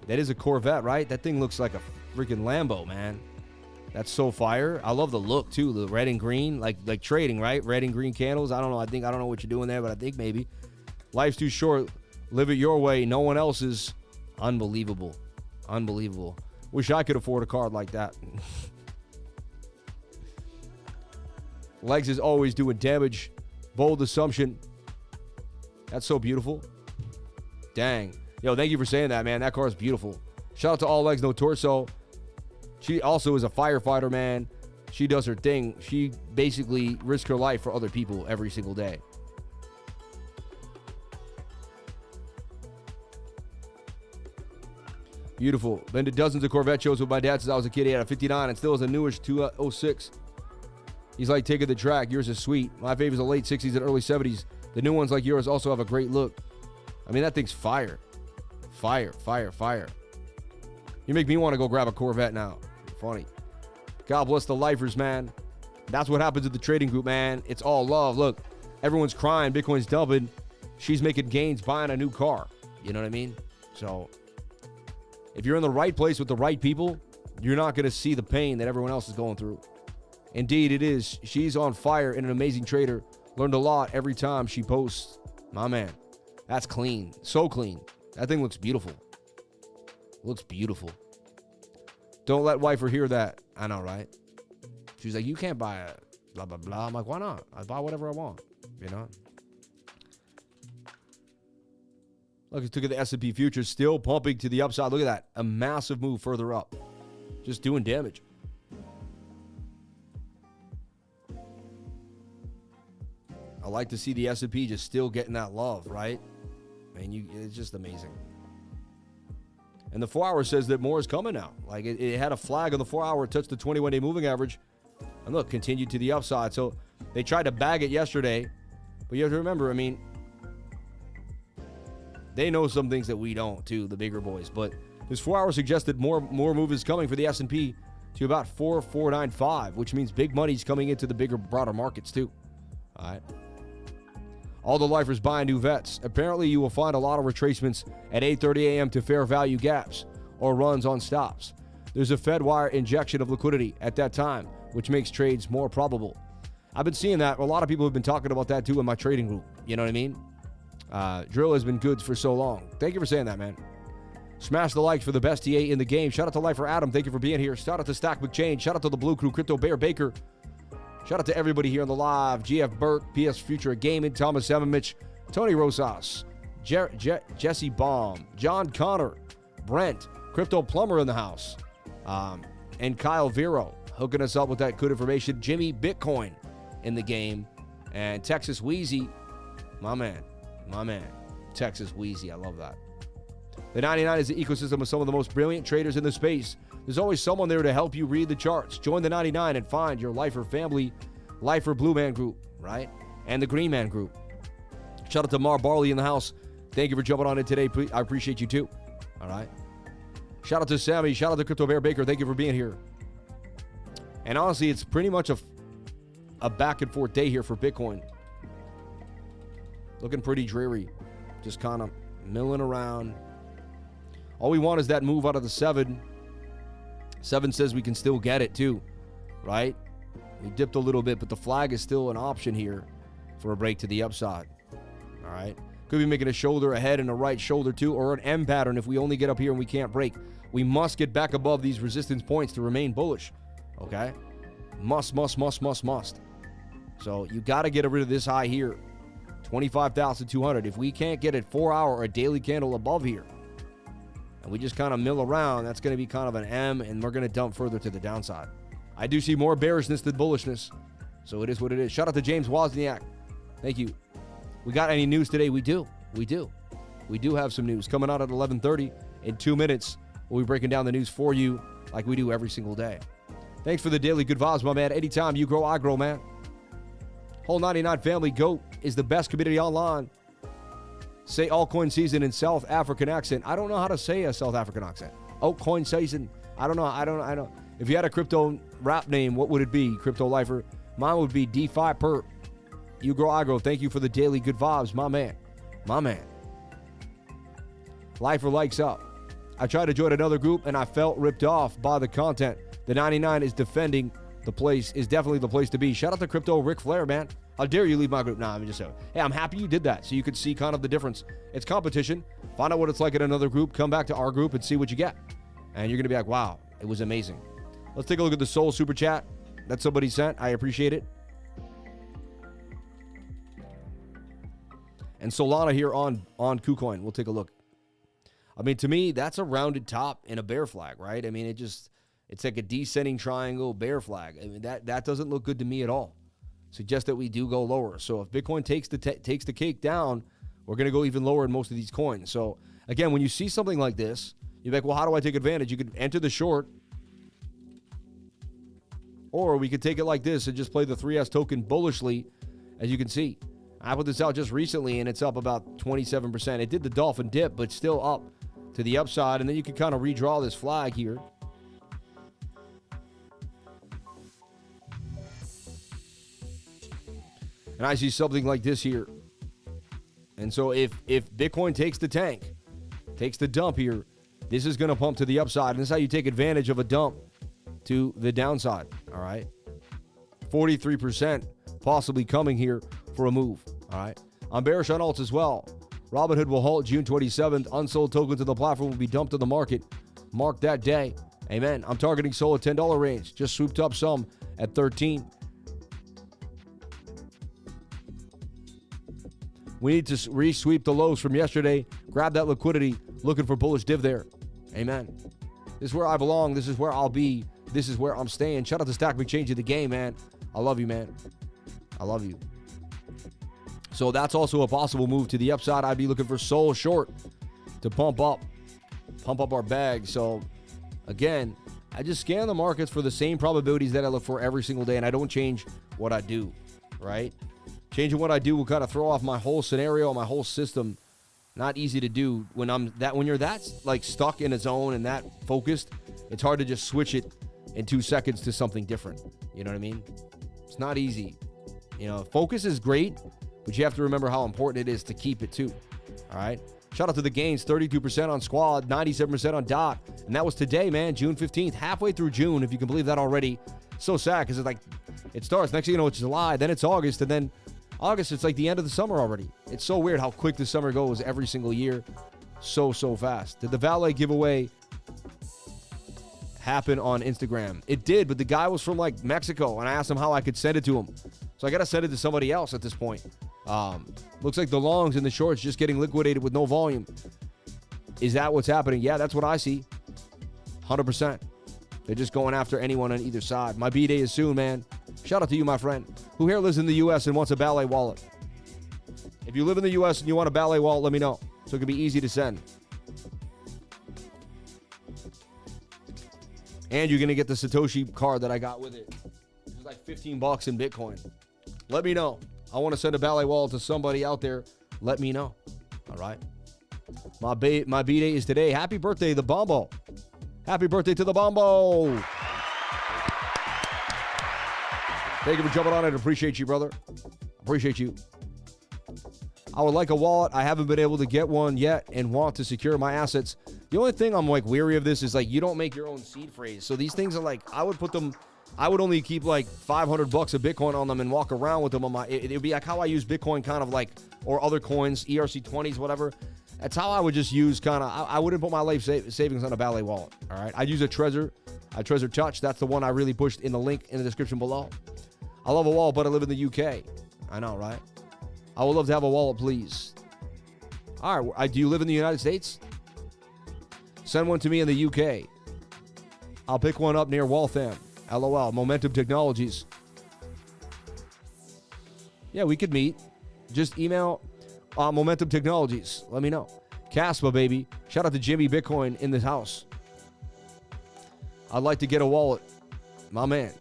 That is a Corvette, right? That thing looks like a freaking Lambo, man. That's so fire. I love the look too, the red and green, like trading, right? Red and green candles. I don't know. I don't know what you're doing there, but I think maybe. Life's too short. Live it your way. No one else's. Unbelievable. Unbelievable. Wish I could afford a card like that. Legs is always doing damage. Bold assumption. That's so beautiful. Dang. Yo, thank you for saying that, man. That car is beautiful. Shout out to All Legs, No Torso. She also is a firefighter, man. She does her thing. She basically risks her life for other people every single day. Beautiful. Been to dozens of Corvette shows with my dad since I was a kid. He had a 59 and still has a newish 206. He's like, take it to the track. Yours is sweet. My favorite is the late 60s and early 70s. The new ones like yours also have a great look. I mean, that thing's fire. Fire, fire, fire. You make me want to go grab a Corvette now. Funny. God bless the lifers, man. That's what happens at the trading group, man. It's all love. Look, everyone's crying. Bitcoin's dumping. She's making gains buying a new car. You know what I mean? So if you're in the right place with the right people, you're not going to see the pain that everyone else is going through. Indeed, it is. She's on fire and an amazing trader. Learned a lot every time she posts. My man, that's clean. So clean. That thing looks beautiful. Looks beautiful. Don't let wifer hear that. I know, right? She's like, you can't buy a blah, blah, blah. I'm like, why not? I buy whatever I want, you know? Look, let's look at the S&P futures still pumping to the upside. Look at that. A massive move further up. Just doing damage. I like to see the S&P just still getting that love, right? And it's just amazing. And the 4-hour says that more is coming now. Like it had a flag on the 4-hour, it touched the 21-day moving average. And look, continued to the upside. So they tried to bag it yesterday. But you have to remember, I mean, they know some things that we don't too, the bigger boys. But this 4-hour suggested more move is coming for the S&P to about 4,495, which means big money's coming into the bigger, broader markets too. All right. All the lifers buying new vets. Apparently, you will find a lot of retracements at 8:30 a.m. to fair value gaps or runs on stops. There's a Fed wire injection of liquidity at that time, which makes trades more probable. I've been seeing that. A lot of people have been talking about that too in my trading group. You know what I mean? Drill has been good for so long. Thank you for saying that, man. Smash the likes for the best TA in the game. Shout out to Lifer Adam. Thank you for being here. Shout out to Stack McChain. Shout out to the Blue Crew, Crypto Bear Baker. Shout out to everybody here on the live. GF Burke, PS Future Gaming, Thomas Evamich, Tony Rosas, Jesse Baum, John Connor, Brent, Crypto Plumber in the house, and Kyle Vero hooking us up with that good information. Jimmy Bitcoin in the game, and Texas Wheezy, my man, Texas Wheezy, I love that. The 99 is the ecosystem of some of the most brilliant traders in the space. There's always someone there to help you read the charts. Join the 99 and find your Lifer family, Lifer Blue Man group, right? And the Green Man group. Shout out to Mar Barley in the house. Thank you for jumping on in today. I appreciate you too. All right. Shout out to Sammy. Shout out to Crypto Bear Baker. Thank you for being here. And honestly, it's pretty much a back and forth day here for Bitcoin. Looking pretty dreary. Just kind of milling around. All we want is that move out of the 7. 7 says we can still get it too, right? We dipped a little bit, but the flag is still an option here for a break to the upside. All right. Could be making a shoulder ahead and a right shoulder too, or an M pattern if we only get up here and we can't break. We must get back above these resistance points to remain bullish. Okay? Must. So you got to get rid of this high here. 25,200. If we can't get a 4-hour or a daily candle above here, and we just kind of mill around, that's going to be kind of an M, and we're going to dump further to the downside. I do see more bearishness than bullishness, so it is what it is. Shout out to James Wozniak. Thank you. We got any news today? We do. We do have some news coming out at 11:30. In 2 minutes, we'll be breaking down the news for you like we do every single day. Thanks for the daily good vibes, my man. Anytime you grow, I grow, man. Whole 99 family GOAT is the best community online. Say altcoin season in South African accent. I don't know how to say a South African accent. Altcoin season. I don't know. If you had a crypto rap name, what would it be? Crypto Lifer. Mine would be DeFi Perp. You grow, I grow. Thank you for the daily good vibes, my man. Lifer likes up. I tried to join another group and I felt ripped off by the content. The 99 is defending the place, is definitely the place to be. Shout out to Crypto Ric Flair, man. How dare you leave my group? Nah, I'm just saying. Hey, I'm happy you did that so you could see kind of the difference. It's competition. Find out what it's like in another group. Come back to our group and see what you get. And you're going to be like, wow, it was amazing. Let's take a look at the Soul Super Chat that somebody sent. I appreciate it. And Solana here on KuCoin. We'll take a look. I mean, to me, that's a rounded top and a bear flag, right? I mean, it's like a descending triangle bear flag. I mean, that doesn't look good to me at all. Suggest that we do go lower. So if Bitcoin takes the cake down, we're going to go even lower in most of these coins. So again, when you see something like this, you're like, well, how do I take advantage? You could enter the short, or we could take it like this and just play the 3S token bullishly, as you can see. I put this out just recently, and it's up about 27%. It did the dolphin dip, but still up to the upside, and then you can kind of redraw this flag here. And I see something like this here. And so if Bitcoin takes the tank, takes the dump here, this is going to pump to the upside. And this is how you take advantage of a dump to the downside. All right. 43% possibly coming here for a move. All right. I'm bearish on alts as well. Robinhood will halt June 27th. Unsold tokens to the platform will be dumped to the market. Mark that day. Amen. I'm targeting SOL at $10 range. Just swooped up some at 13. We need to re-sweep the lows from yesterday. Grab that liquidity. Looking for bullish div there. Amen. This is where I belong. This is where I'll be. This is where I'm staying. Shout out to Stack McChange of the game, man. I love you, man. I love you. So that's also a possible move to the upside. I'd be looking for SOL short to pump up our bag. So again, I just scan the markets for the same probabilities that I look for every single day, and I don't change what I do, right? Changing what I do will kind of throw off my whole scenario, my whole system. Not easy to do when you're that like stuck in a zone and that focused. It's hard to just switch it in 2 seconds to something different. You know what I mean? It's not easy. You know, focus is great, but you have to remember how important it is to keep it too. All right. Shout out to the gains, 32% on Squad, 97% on Dot. And that was today, man, June 15th, halfway through June, if you can believe that already. So sad because it's like, it starts, next thing you know, it's July, then it's August, and then August, it's like the end of the summer already. It's so weird how quick the summer goes every single year. So fast. Did the valet giveaway happen on Instagram? It did, but the guy was from like Mexico, and I asked him how I could send it to him. So I got to send it to somebody else at this point. Looks like the longs and the shorts just getting liquidated with no volume. Is that what's happening? Yeah, that's what I see. 100%. They're just going after anyone on either side. My B-Day is soon, man. Shout out to you, my friend. Who here lives in the U.S. and wants a Ballet wallet? If you live in the U.S. and you want a Ballet wallet, let me know. So it can be easy to send. And you're going to get the Satoshi card that I got with it. It's like $15 in Bitcoin. Let me know. I want to send a Ballet wallet to somebody out there. Let me know. All right. My B-Day is today. Happy birthday, the Bombo. Happy birthday to the Bombo. Thank you for jumping on it. Appreciate you, brother. Appreciate you. I would like a wallet. I haven't been able to get one yet and want to secure my assets. The only thing I'm like weary of this is like you don't make your own seed phrase. So these things are like, I would only keep like $500 of Bitcoin on them and walk around with them on my, it would be like how I use Bitcoin kind of like, or other coins, ERC20s, whatever. That's how I would just use kind of, I wouldn't put my life savings on a Ballet wallet. All right. I'd use a Trezor Touch. That's the one I really pushed in the link in the description below. I love a wallet, but I live in the UK. I know, right? I would love to have a wallet, please. All right. Do you live in the United States? Send one to me in the UK. I'll pick one up near Waltham. LOL. Momentum Technologies. Yeah, we could meet. Just email Momentum Technologies. Let me know. Caspa, baby. Shout out to Jimmy Bitcoin in this house. I'd like to get a wallet. My man.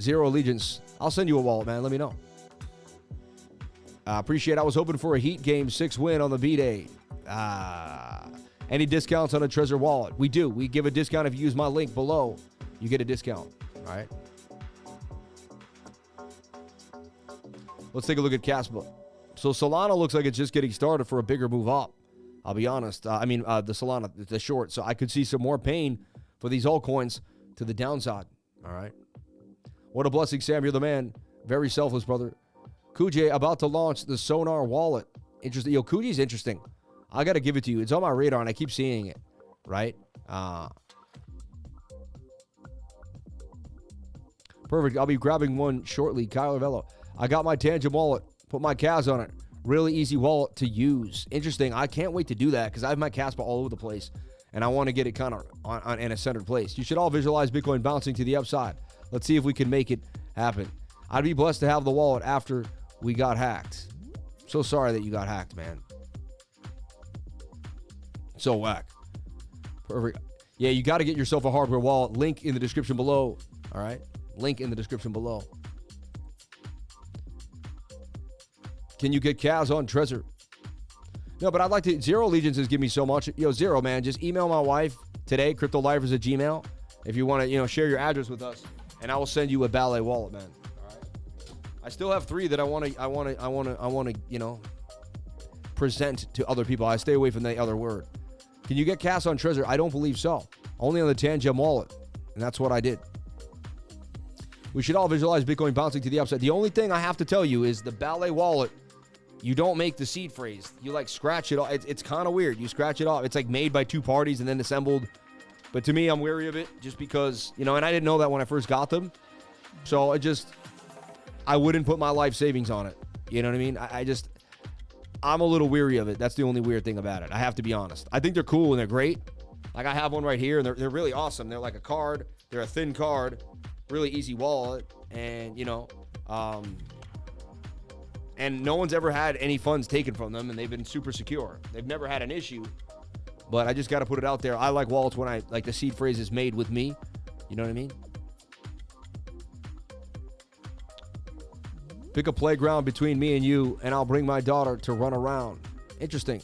Zero Allegiance. I'll send you a wallet, man. Let me know. Appreciate it. I was hoping for a Heat Game 6 win on the B-Day. Any discounts on a Trezor wallet? We do. We give a discount if you use my link below. You get a discount. All right. Let's take a look at Caspa. So Solana looks like it's just getting started for a bigger move up. I'll be honest. The Solana, the short. So I could see some more pain for these altcoins to the downside. All right. What a blessing, Sam. You're the man. Very selfless, brother. KUJI about to launch the Sonar wallet. Interesting. Yo, KUJI's interesting. I got to give it to you. It's on my radar, and I keep seeing it. Right? Perfect. I'll be grabbing one shortly. Kyler VELO. I got my Tangent wallet. Put my CAS on it. Really easy wallet to use. Interesting. I can't wait to do that because I have my Caspa all over the place, and I want to get it kind of in a centered place. You should all visualize Bitcoin bouncing to the upside. Let's see if we can make it happen. I'd be blessed to have the wallet after we got hacked. So sorry that you got hacked, man. So whack. Perfect. Yeah, you got to get yourself a hardware wallet. Link in the description below. All right? Link in the description below. Can you get CAS on Trezor? No, but I'd like to. Zero Allegiances give me so much. Yo, Zero, man, just email my wife today, cryptolifers@gmail, if you want to, share your address with us, and I will send you a Ballet wallet, man. All right. I still have 3 that I want to, you know, present to other people. I stay away from the other word. Can you get cash on Trezor? I don't believe so. Only on the Tangem wallet. And that's what I did. We should all visualize Bitcoin bouncing to the upside. The only thing I have to tell you is the BALLET wallet, you don't make the seed phrase. You like scratch it off. It's kind of weird. You scratch it off. It's like made by 2 parties and then assembled. But to me, I'm wary of it just because, you know, and I didn't know that when I first got them. So I wouldn't put my life savings on it. You know what I mean? I'm a little weary of it. That's the only weird thing about it. I have to be honest. I think they're cool and they're great. Like I have one right here and they're really awesome. They're like a card. They're a thin card, really easy wallet. And, you know, and no one's ever had any funds taken from them and they've been super secure. They've never had an issue, but I just got to put it out there. I like wallets when I like the seed phrase is made with me. You know what I mean? Pick a playground between me and you, and I'll bring my daughter to run around. Interesting.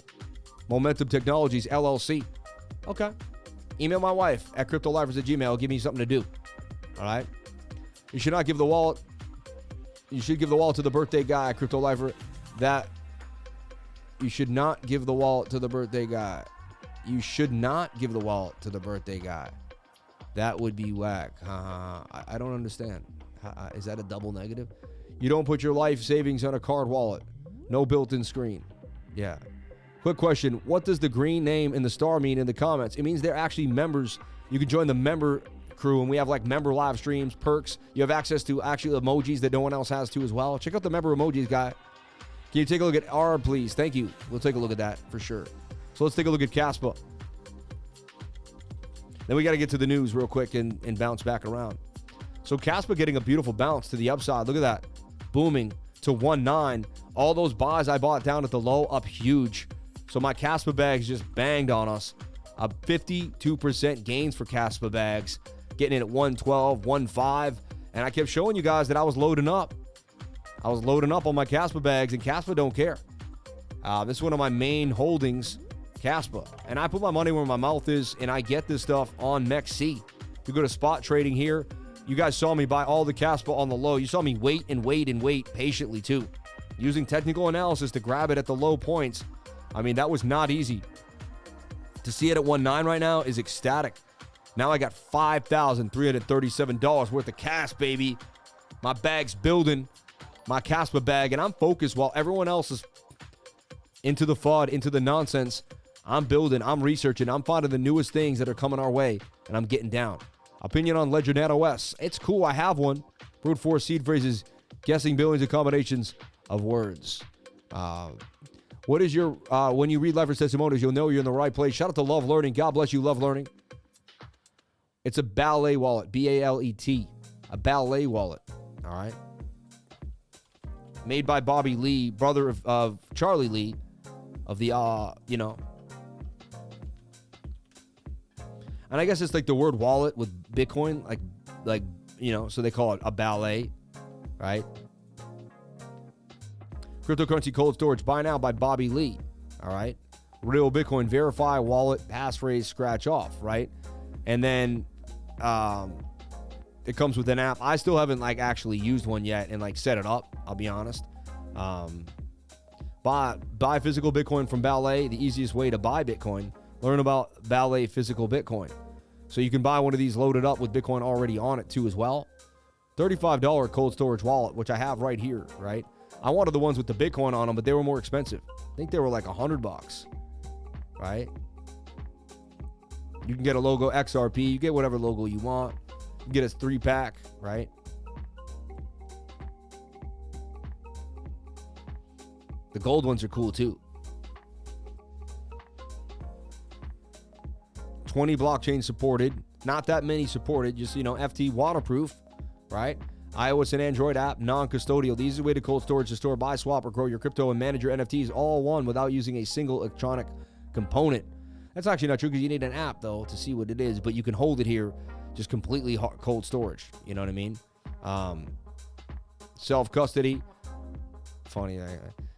Momentum Technologies, LLC. Okay. Email my wife at cryptolifers@gmail. Give me something to do. All right? You should not give the wallet. You should give the wallet to the birthday guy, CryptoLifer. You should not give the wallet to the birthday guy. You should not give the wallet to the birthday guy. That would be whack. I don't understand. Is that a double negative? You don't put your life savings on a card wallet. No built-in screen. Yeah. Quick question. What does the green name and the star mean in the comments? It means they're actually members. You can join the member crew, and we have like member live streams, perks. You have access to actual emojis that no one else has to as well. Check out the member emojis, guy. Can you take a look at R, please? Thank you. We'll take a look at that for sure. So let's take a look at Caspa. Then we got to get to the news real quick and bounce back around. So Caspa getting a beautiful bounce to the upside. Look at that. Booming to 1.9. All those buys I bought down at the low up huge. So my Caspa bags just banged on us. 52% gains for Caspa bags. Getting in at 112, 1.5. And I kept showing you guys that I was loading up. I was loading up on my Caspa bags, and Caspa don't care. This is one of my main holdings, Caspa. And I put my money where my mouth is, and I get this stuff on MEXC. You go to spot trading here. You guys saw me buy all the Caspa on the low. You saw me wait and wait and wait patiently too. Using technical analysis to grab it at the low points. I mean, that was not easy. To see it at 1.9 right now is ecstatic. Now I got $5,337 worth of cash, baby. My bag's building, my Caspa bag, and I'm focused while everyone else is into the FUD, into the nonsense. I'm building, I'm researching, I'm finding the newest things that are coming our way, and I'm getting down. Opinion on Ledger Nano S. It's cool. I have one. Brute force seed phrases, guessing billions of combinations of words. What is your, when you read Leverage Testimonials, you'll know you're in the right place. Shout out to Love Learning. God bless you, Love Learning. It's a BALLET wallet, B-A-L-E-T. A BALLET wallet, all right? Made by Bobby Lee, brother of Charlie Lee, of the, you know. And I guess it's like the word wallet with Bitcoin, like you know, so they call it a BALLET, right? Cryptocurrency cold storage, buy now by Bobby Lee, all right? Real Bitcoin, verify, wallet, passphrase, scratch off, right? And then it comes with an app. I still haven't like actually used one yet and like set it up, I'll be honest. Buy physical Bitcoin from BALLET, the easiest way to buy Bitcoin. Learn about BALLET physical Bitcoin. So you can buy one of these loaded up with Bitcoin already on it too as well. $35 cold storage wallet, which I have right here, right? I wanted the ones with the Bitcoin on them, but they were more expensive. I think they were like $100, right? You can get a logo XRP. You get whatever logo you want. You get a 3-pack, right? The gold ones are cool too. 20 blockchain supported. Not that many supported. Just, you know, FT waterproof, right? iOS and Android app, non-custodial. The easiest way to cold storage to store, buy, swap, or grow your crypto and manage your NFTs all one without using a single electronic component. That's actually not true because you need an app, though, to see what it is. But you can hold it here, just completely cold storage. You know what I mean? Self-custody. Funny.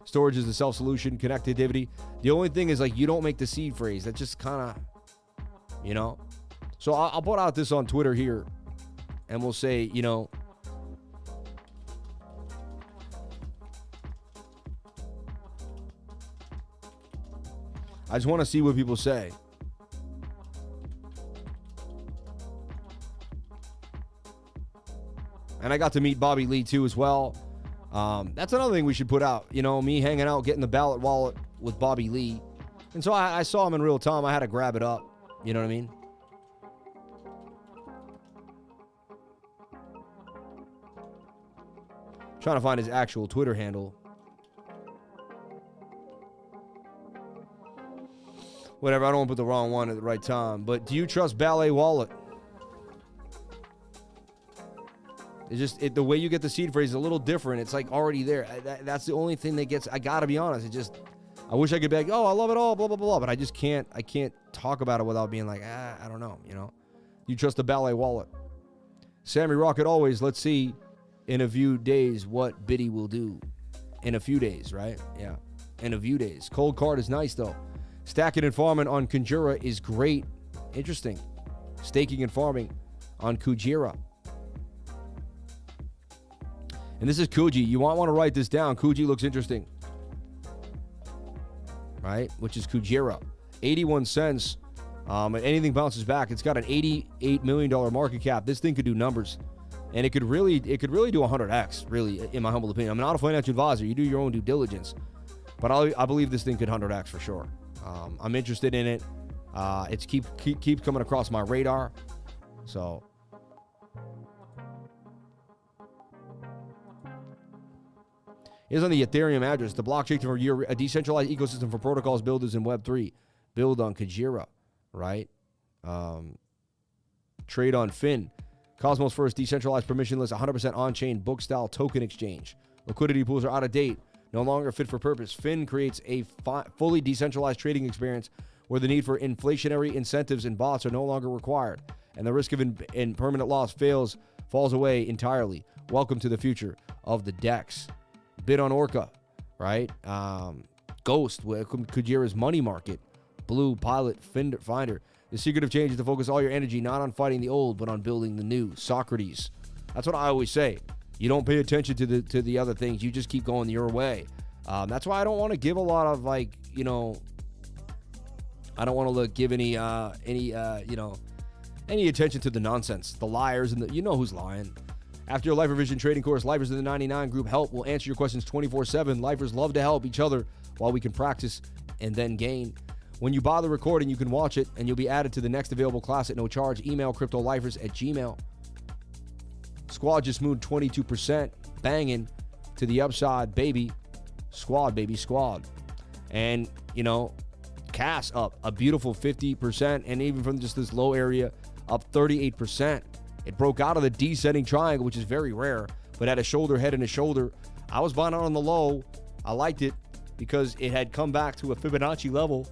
Storage is the self-solution. Connectivity. The only thing is, like, you don't make the seed phrase. That just kind of, you know. So I'll put out this on Twitter here. And we'll say, you know, I just want to see what people say. And I got to meet Bobby Lee too as well. That's another thing we should put out. You know, me hanging out, getting the ballot wallet with Bobby Lee. And so I saw him in real time. I had to grab it up. You know what I mean? Trying to find his actual Twitter handle. Whatever, I don't want to put the wrong one at the right time. But do you trust Ballet Wallet? It's just, the way you get the seed phrase is a little different. It's like already there. That's the only thing that gets, I got to be honest. It just, I wish I could be like, oh, I love it all, blah, blah, blah. But I just can't, I can't talk about it without being like, I don't know, you know. You trust the Ballet Wallet. Sammy Rocket always, let's see in a few days what Biddy will do. In a few days, right? Yeah, in a few days. Cold card is nice, though. Stacking and farming on Conjura is great. Interesting. Staking and farming on Kujira. And this is KUJI. You might want to write this down. KUJI looks interesting. Right? Which is Kujira. 81 cents. And anything bounces back. It's got an $88 million market cap. This thing could do numbers. And it could really do 100x, really, in my humble opinion. I'm not a financial advisor. You do your own due diligence. But I believe this thing could 100x for sure. I'm interested in it. It's keeps coming across my radar. So here's on the Ethereum address. The blockchain for a decentralized ecosystem for protocols builders in Web3. Build on Kujira, right? Trade on Fin. Cosmos first decentralized permissionless 100% on-chain book-style token exchange. Liquidity pools are out of date. No longer fit for purpose. Fin creates a fully decentralized trading experience where the need for inflationary incentives and bots are no longer required, and the risk of permanent loss falls away entirely. Welcome to the future of the DEX. Bid on Orca, right? Ghost, Kujira's money market. Blue, Pilot, Finder. The secret of change is to focus all your energy not on fighting the old, but on building the new. Socrates. That's what I always say. You don't pay attention to the other things. You just keep going your way. That's why I don't want to give a lot of, like, you know, I don't want to give any attention to the nonsense, the liars, and you know who's lying. After your Life Revision trading course, Lifers in the 99 group help will answer your questions 24/7. Lifers love to help each other while we can practice and then gain. When you buy the recording, you can watch it, and you'll be added to the next available class at no charge. Email cryptolifers@gmail.com. Squad just moved 22%, banging to the upside, baby. Squad, baby, squad. And, you know, CAS up a beautiful 50%, and even from just this low area, up 38%. It broke out of the descending triangle, which is very rare, but had a shoulder, head, and a shoulder. I was buying out on the low. I liked it because it had come back to a Fibonacci level,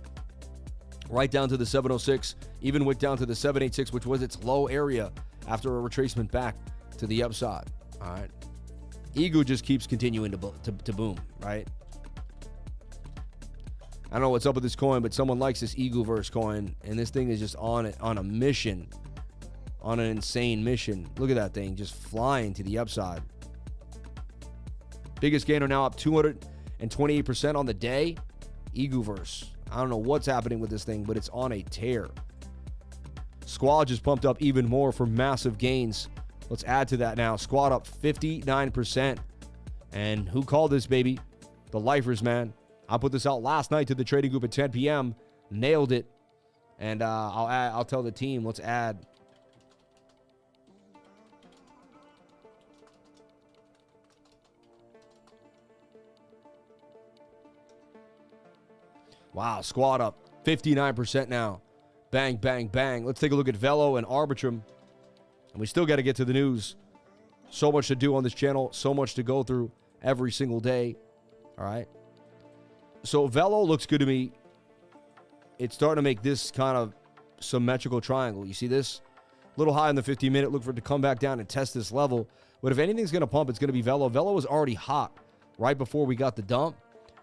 right down to the 706, even went down to the 786, which was its low area after a retracement back to the upside. All right. Ego just keeps continuing to boom, right? I don't know what's up with this coin, but someone likes this Egoverse coin, and this thing is just on a mission, on an insane mission. Look at that thing just flying to the upside. Biggest gainer now up 228% on the day. Egoverse. I don't know what's happening with this thing, but it's on a tear. Squad just pumped up even more for massive gains. Let's add to that now. Squad up 59%. And who called this, baby? The Lifers, man. I put this out last night to the trading group at 10 p.m. Nailed it. And I'll tell the team, let's add. Wow, squad up 59% now. Bang, bang, bang. Let's take a look at VELO and Arbitrum. And we still got to get to the news. So much to do on this channel. So much to go through every single day. All right. So VELO looks good to me. It's starting to make this kind of symmetrical triangle. You see this? A little high in the 15-minute. Look for it to come back down and test this level. But if anything's going to pump, it's going to be VELO. VELO was already hot right before we got the dump.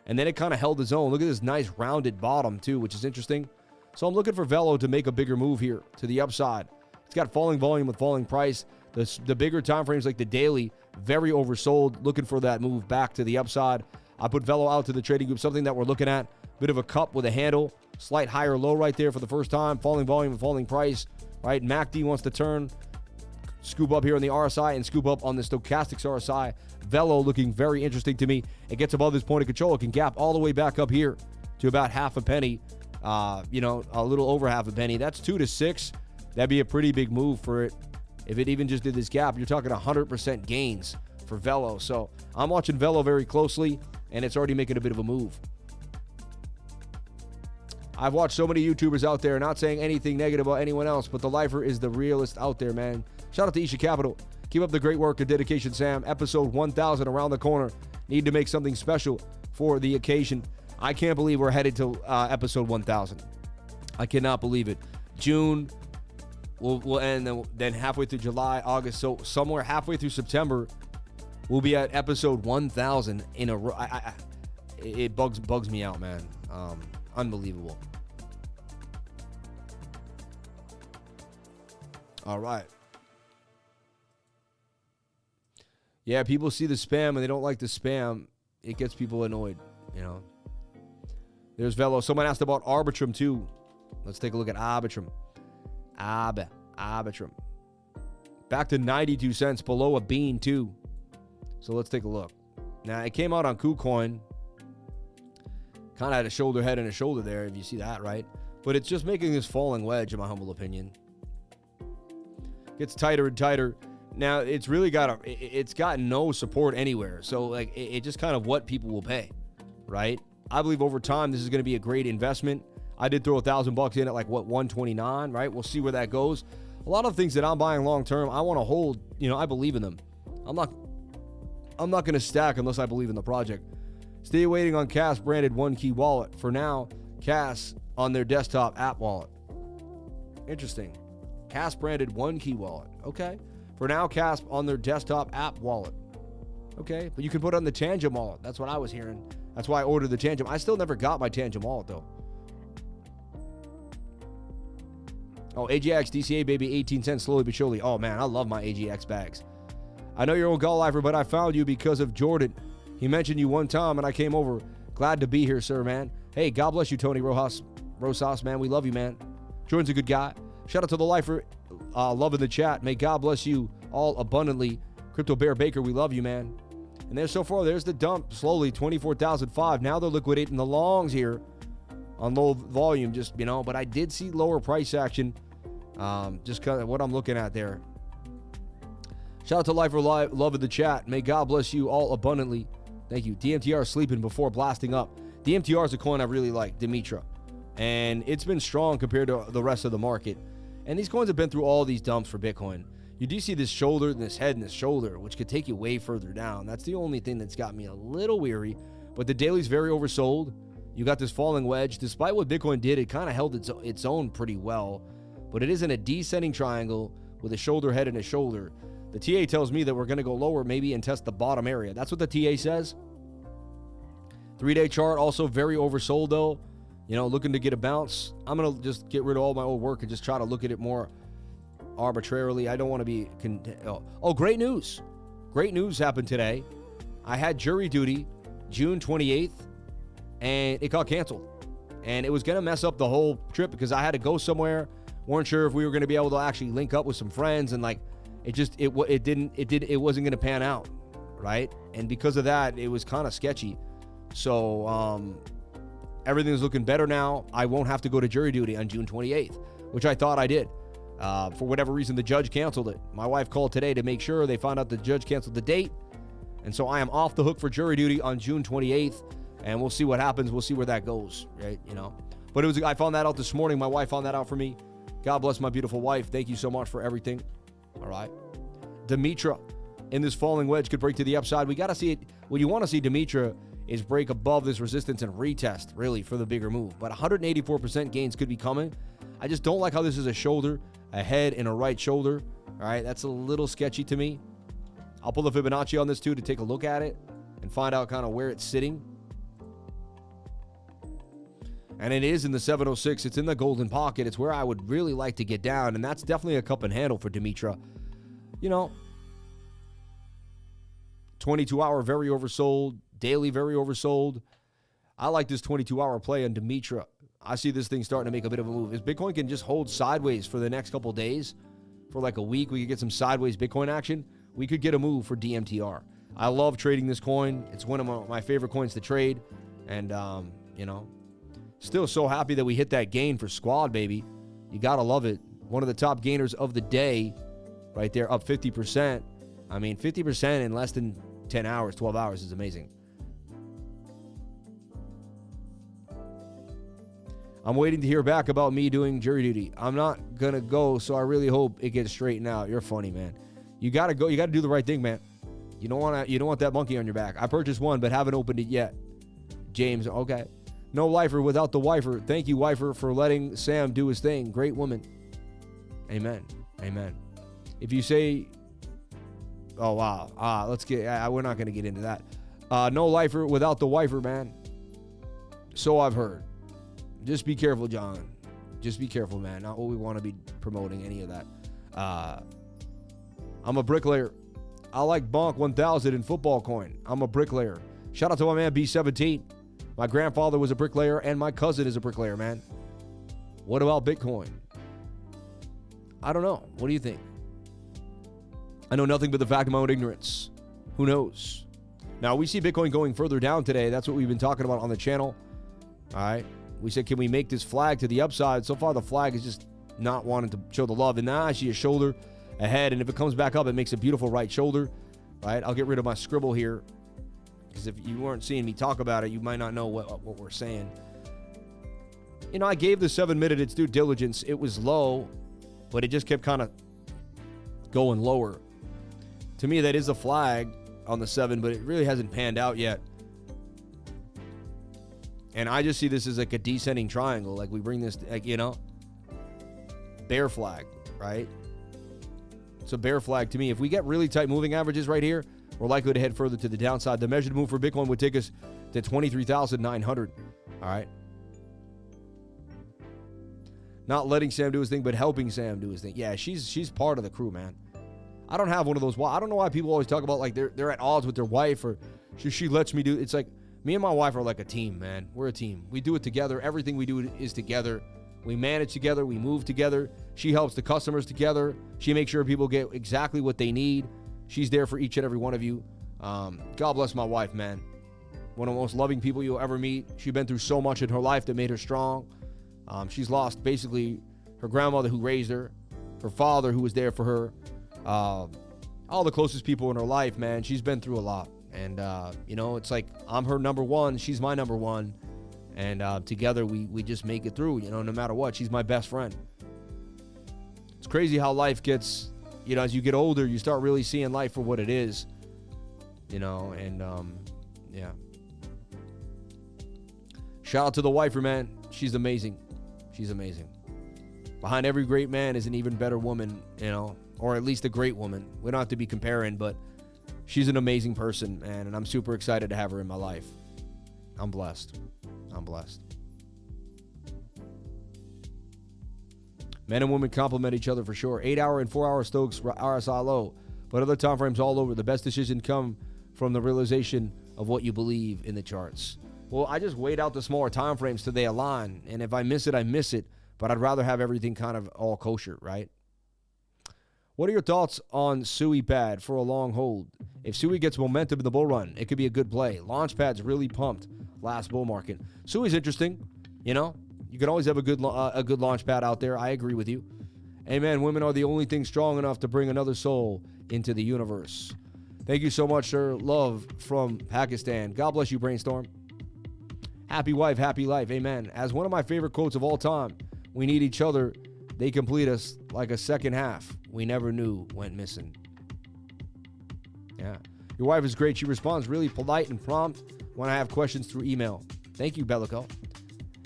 And then it kind of held its own. Look at this nice rounded bottom, too, which is interesting. So I'm looking for VELO to make a bigger move here to the upside. It's got falling volume with falling price. The bigger time frames like the daily, very oversold. Looking for that move back to the upside. I put VELO out to the trading group, something that we're looking at. Bit of a cup with a handle. Slight higher low right there for the first time. Falling volume and falling price, right? MACD wants to turn. Scoop up here on the RSI and scoop up on the stochastics RSI. VELO looking very interesting to me. It gets above this point of control. It can gap all the way back up here to about half a penny. A little over half a penny. That's 2 to 6. That'd be a pretty big move for it. If it even just did this gap, you're talking 100% gains for VELO. So I'm watching VELO very closely, and it's already making a bit of a move. I've watched so many YouTubers out there, not saying anything negative about anyone else, but the lifer is the realest out there, man. Shout out to Isha Capital. Keep up the great work and dedication, Sam. Episode 1000 around the corner. Need to make something special for the occasion. I can't believe we're headed to episode 1000. I cannot believe it. June will end, then halfway through July, August. So somewhere halfway through September, we'll be at episode 1000 in a row. It bugs me out, man. Unbelievable. All right. Yeah, people see the spam and they don't like the spam. It gets people annoyed, you know. There's VELO. Someone asked about Arbitrum too. Let's take a look at Arbitrum. Arbitrum. Back to 92 cents, below a bean too. So let's take a look. Now, it came out on KuCoin. Kind of had a shoulder, head, and a shoulder there, if you see that, right? But it's just making this falling wedge, in my humble opinion. Gets tighter and tighter. Now, it's really it's got no support anywhere. So, like, it just kind of what people will pay, right? I believe over time, this is going to be a great investment. I did throw $1,000 in at, like, what, 129, right? We'll see where that goes. A lot of things that I'm buying long-term, I want to hold. You know, I believe in them. I'm not going to stack unless I believe in the project. Stay waiting on CAS branded one key wallet. For now, CAS on their desktop app wallet. Interesting. CAS branded one key wallet. Okay. For now, CAS on their desktop app wallet. Okay. But you can put it on the Tangent wallet. That's what I was hearing. That's why I ordered the Tangent. I still never got my Tangent wallet, though. Oh, AJX DCA, baby, 18 cents, slowly but surely. Oh, man, I love my AJX bags. I know you're old Gull Lifer, but I found you because of Jordan. He mentioned you one time, and I came over. Glad to be here, sir, man. Hey, God bless you, Tony Rosas, man. We love you, man. Jordan's a good guy. Shout out to the Lifer. Love in the chat. May God bless you all abundantly. Crypto Bear Baker, we love you, man. And there's so far, there's the dump. Slowly, 24,005. Now they're liquidating the longs here on low volume, just, you know. But I did see lower price action. Just kind of what I'm looking at there. Shout out to Lifer Live. Love in the chat. May God bless you all abundantly. Thank you. DMTR sleeping before blasting up. DMTR is a coin I really like, Dimitra. And it's been strong compared to the rest of the market. And these coins have been through all these dumps for Bitcoin. You do see this shoulder, and this head, and this shoulder, which could take you way further down. That's the only thing that's got me a little weary. But the daily's very oversold. You got this falling wedge. Despite what Bitcoin did, it kind of held its own pretty well. But it is in a descending triangle with a shoulder, head, and a shoulder. The TA tells me that we're going to go lower maybe and test the bottom area. That's what the TA says. 3-day chart also very oversold, though. You know, looking to get a bounce. I'm going to just get rid of all my old work and just try to look at it more arbitrarily. I don't want to be... Oh, great news. Great news happened today. I had jury duty June 28th, and it got canceled. And it was going to mess up the whole trip because I had to go somewhere. Weren't sure if we were going to be able to actually link up with some friends, and like it wasn't going to pan out, right? And because of that, it was kind of sketchy. So everything's looking better now. I won't have to go to jury duty on June 28th, which I thought I did. For whatever reason, the judge canceled it. My wife called today to make sure. They found out the judge canceled the date, and so I am off the hook for jury duty on June 28th, and we'll see what happens. We'll see where that goes, right? You know, but I found that out this morning. My wife found that out for me. God bless my beautiful wife. Thank you so much for everything. All right. Dimitra in this falling wedge could break to the upside. We got to see it. What you want to see, Dimitra, is break above this resistance and retest, really, for the bigger move. But 184% gains could be coming. I just don't like how this is a shoulder, a head, and a right shoulder. All right. That's a little sketchy to me. I'll pull the Fibonacci on this, too, to take a look at it and find out kind of where it's sitting. And it is in the 706. It's in the golden pocket. It's where I would really like to get down. And that's definitely a cup and handle for Dimitra. You know, 22-hour very oversold. Daily very oversold. I like this 22-hour play on Dimitra. I see this thing starting to make a bit of a move. If Bitcoin can just hold sideways for the next couple of days, for like a week, we could get some sideways Bitcoin action. We could get a move for DMTR. I love trading this coin. It's one of my favorite coins to trade. And, you know, still so happy that we hit that gain for Squad, baby. You got to love it. One of the top gainers of the day right there, up 50%. I mean, 50% in less than 10 hours, 12 hours is amazing. I'm waiting to hear back about me doing jury duty. I'm not going to go, so I really hope it gets straightened out. You're funny, man. You got to go. You got to do the right thing, man. You don't want that monkey on your back. I purchased one, but haven't opened it yet. James, okay. No lifer without the wifer. Thank you, wifer, for letting Sam do his thing. Great woman. Amen. Amen. If you say, oh, wow. Let's get, we're not going to get into that. No lifer without the wifer, man. So I've heard. Just be careful, John. Just be careful, man. Not what we want to be promoting, any of that. I'm a bricklayer. I like Bonk 1000 in football coin. I'm a bricklayer. Shout out to my man B17. My grandfather was a bricklayer, and my cousin is a bricklayer, man. What about Bitcoin? I don't know. What do you think? I know nothing but the fact of my own ignorance. Who knows? Now, we see Bitcoin going further down today. That's what we've been talking about on the channel. All right. We said, can we make this flag to the upside? So far, the flag is just not wanting to show the love. And now I see a shoulder ahead. And if it comes back up, it makes a beautiful right shoulder. Right? I'll get rid of my scribble here. Because if you weren't seeing me talk about it, you might not know what we're saying. You know, I gave the 7-minute its due diligence. It was low, but it just kept kind of going lower. To me, that is a flag on the 7, but it really hasn't panned out yet. And I just see this as like a descending triangle. Like we bring this, like, you know, bear flag, right? It's a bear flag to me. If we get really tight moving averages right here, we're likely to head further to the downside. The measured move for Bitcoin would take us to 23,900. All right. Not letting Sam do his thing, but helping Sam do his thing. Yeah, she's part of the crew, man. I don't have one of those. I don't know why people always talk about like they're at odds with their wife or she lets me do. It's like me and my wife are like a team, man. We're a team. We do it together. Everything we do is together. We manage together. We move together. She helps the customers together. She makes sure people get exactly what they need. She's there for each and every one of you. God bless my wife, man. One of the most loving people you'll ever meet. She's been through so much in her life that made her strong. She's lost basically her grandmother who raised her, her father who was there for her, all the closest people in her life, man. She's been through a lot. And, you know, it's like I'm her number one. She's my number one. And together we just make it through, you know, no matter what. She's my best friend. It's crazy how life gets, you know, as you get older, you start really seeing life for what it is, you know, and, yeah. Shout out to the wifer, man. She's amazing. She's amazing. Behind every great man is an even better woman, you know, or at least a great woman. We don't have to be comparing, but she's an amazing person, man, and I'm super excited to have her in my life. I'm blessed. I'm blessed. Men and women complement each other for sure. 8-hour and 4-hour Stokes RSI low, but other time frames all over. The best decision come from the realization of what you believe in the charts. Well, I just wait out the smaller time frames till they align, and if I miss it, I miss it, but I'd rather have everything kind of all kosher, right? What are your thoughts on Sui pad for a long hold? If Sui gets momentum in the bull run, it could be a good play. Launchpad's really pumped last bull market. Sui's interesting, you know. You can always have a good launch pad out there. I agree with you. Amen. Women are the only thing strong enough to bring another soul into the universe. Thank you so much, sir. Love from Pakistan. God bless you, Brainstorm. Happy wife, happy life. Amen. As one of my favorite quotes of all time, we need each other. They complete us like a second half we never knew went missing. Yeah. Your wife is great. She responds really polite and prompt when I have questions through email. Thank you, Bellico.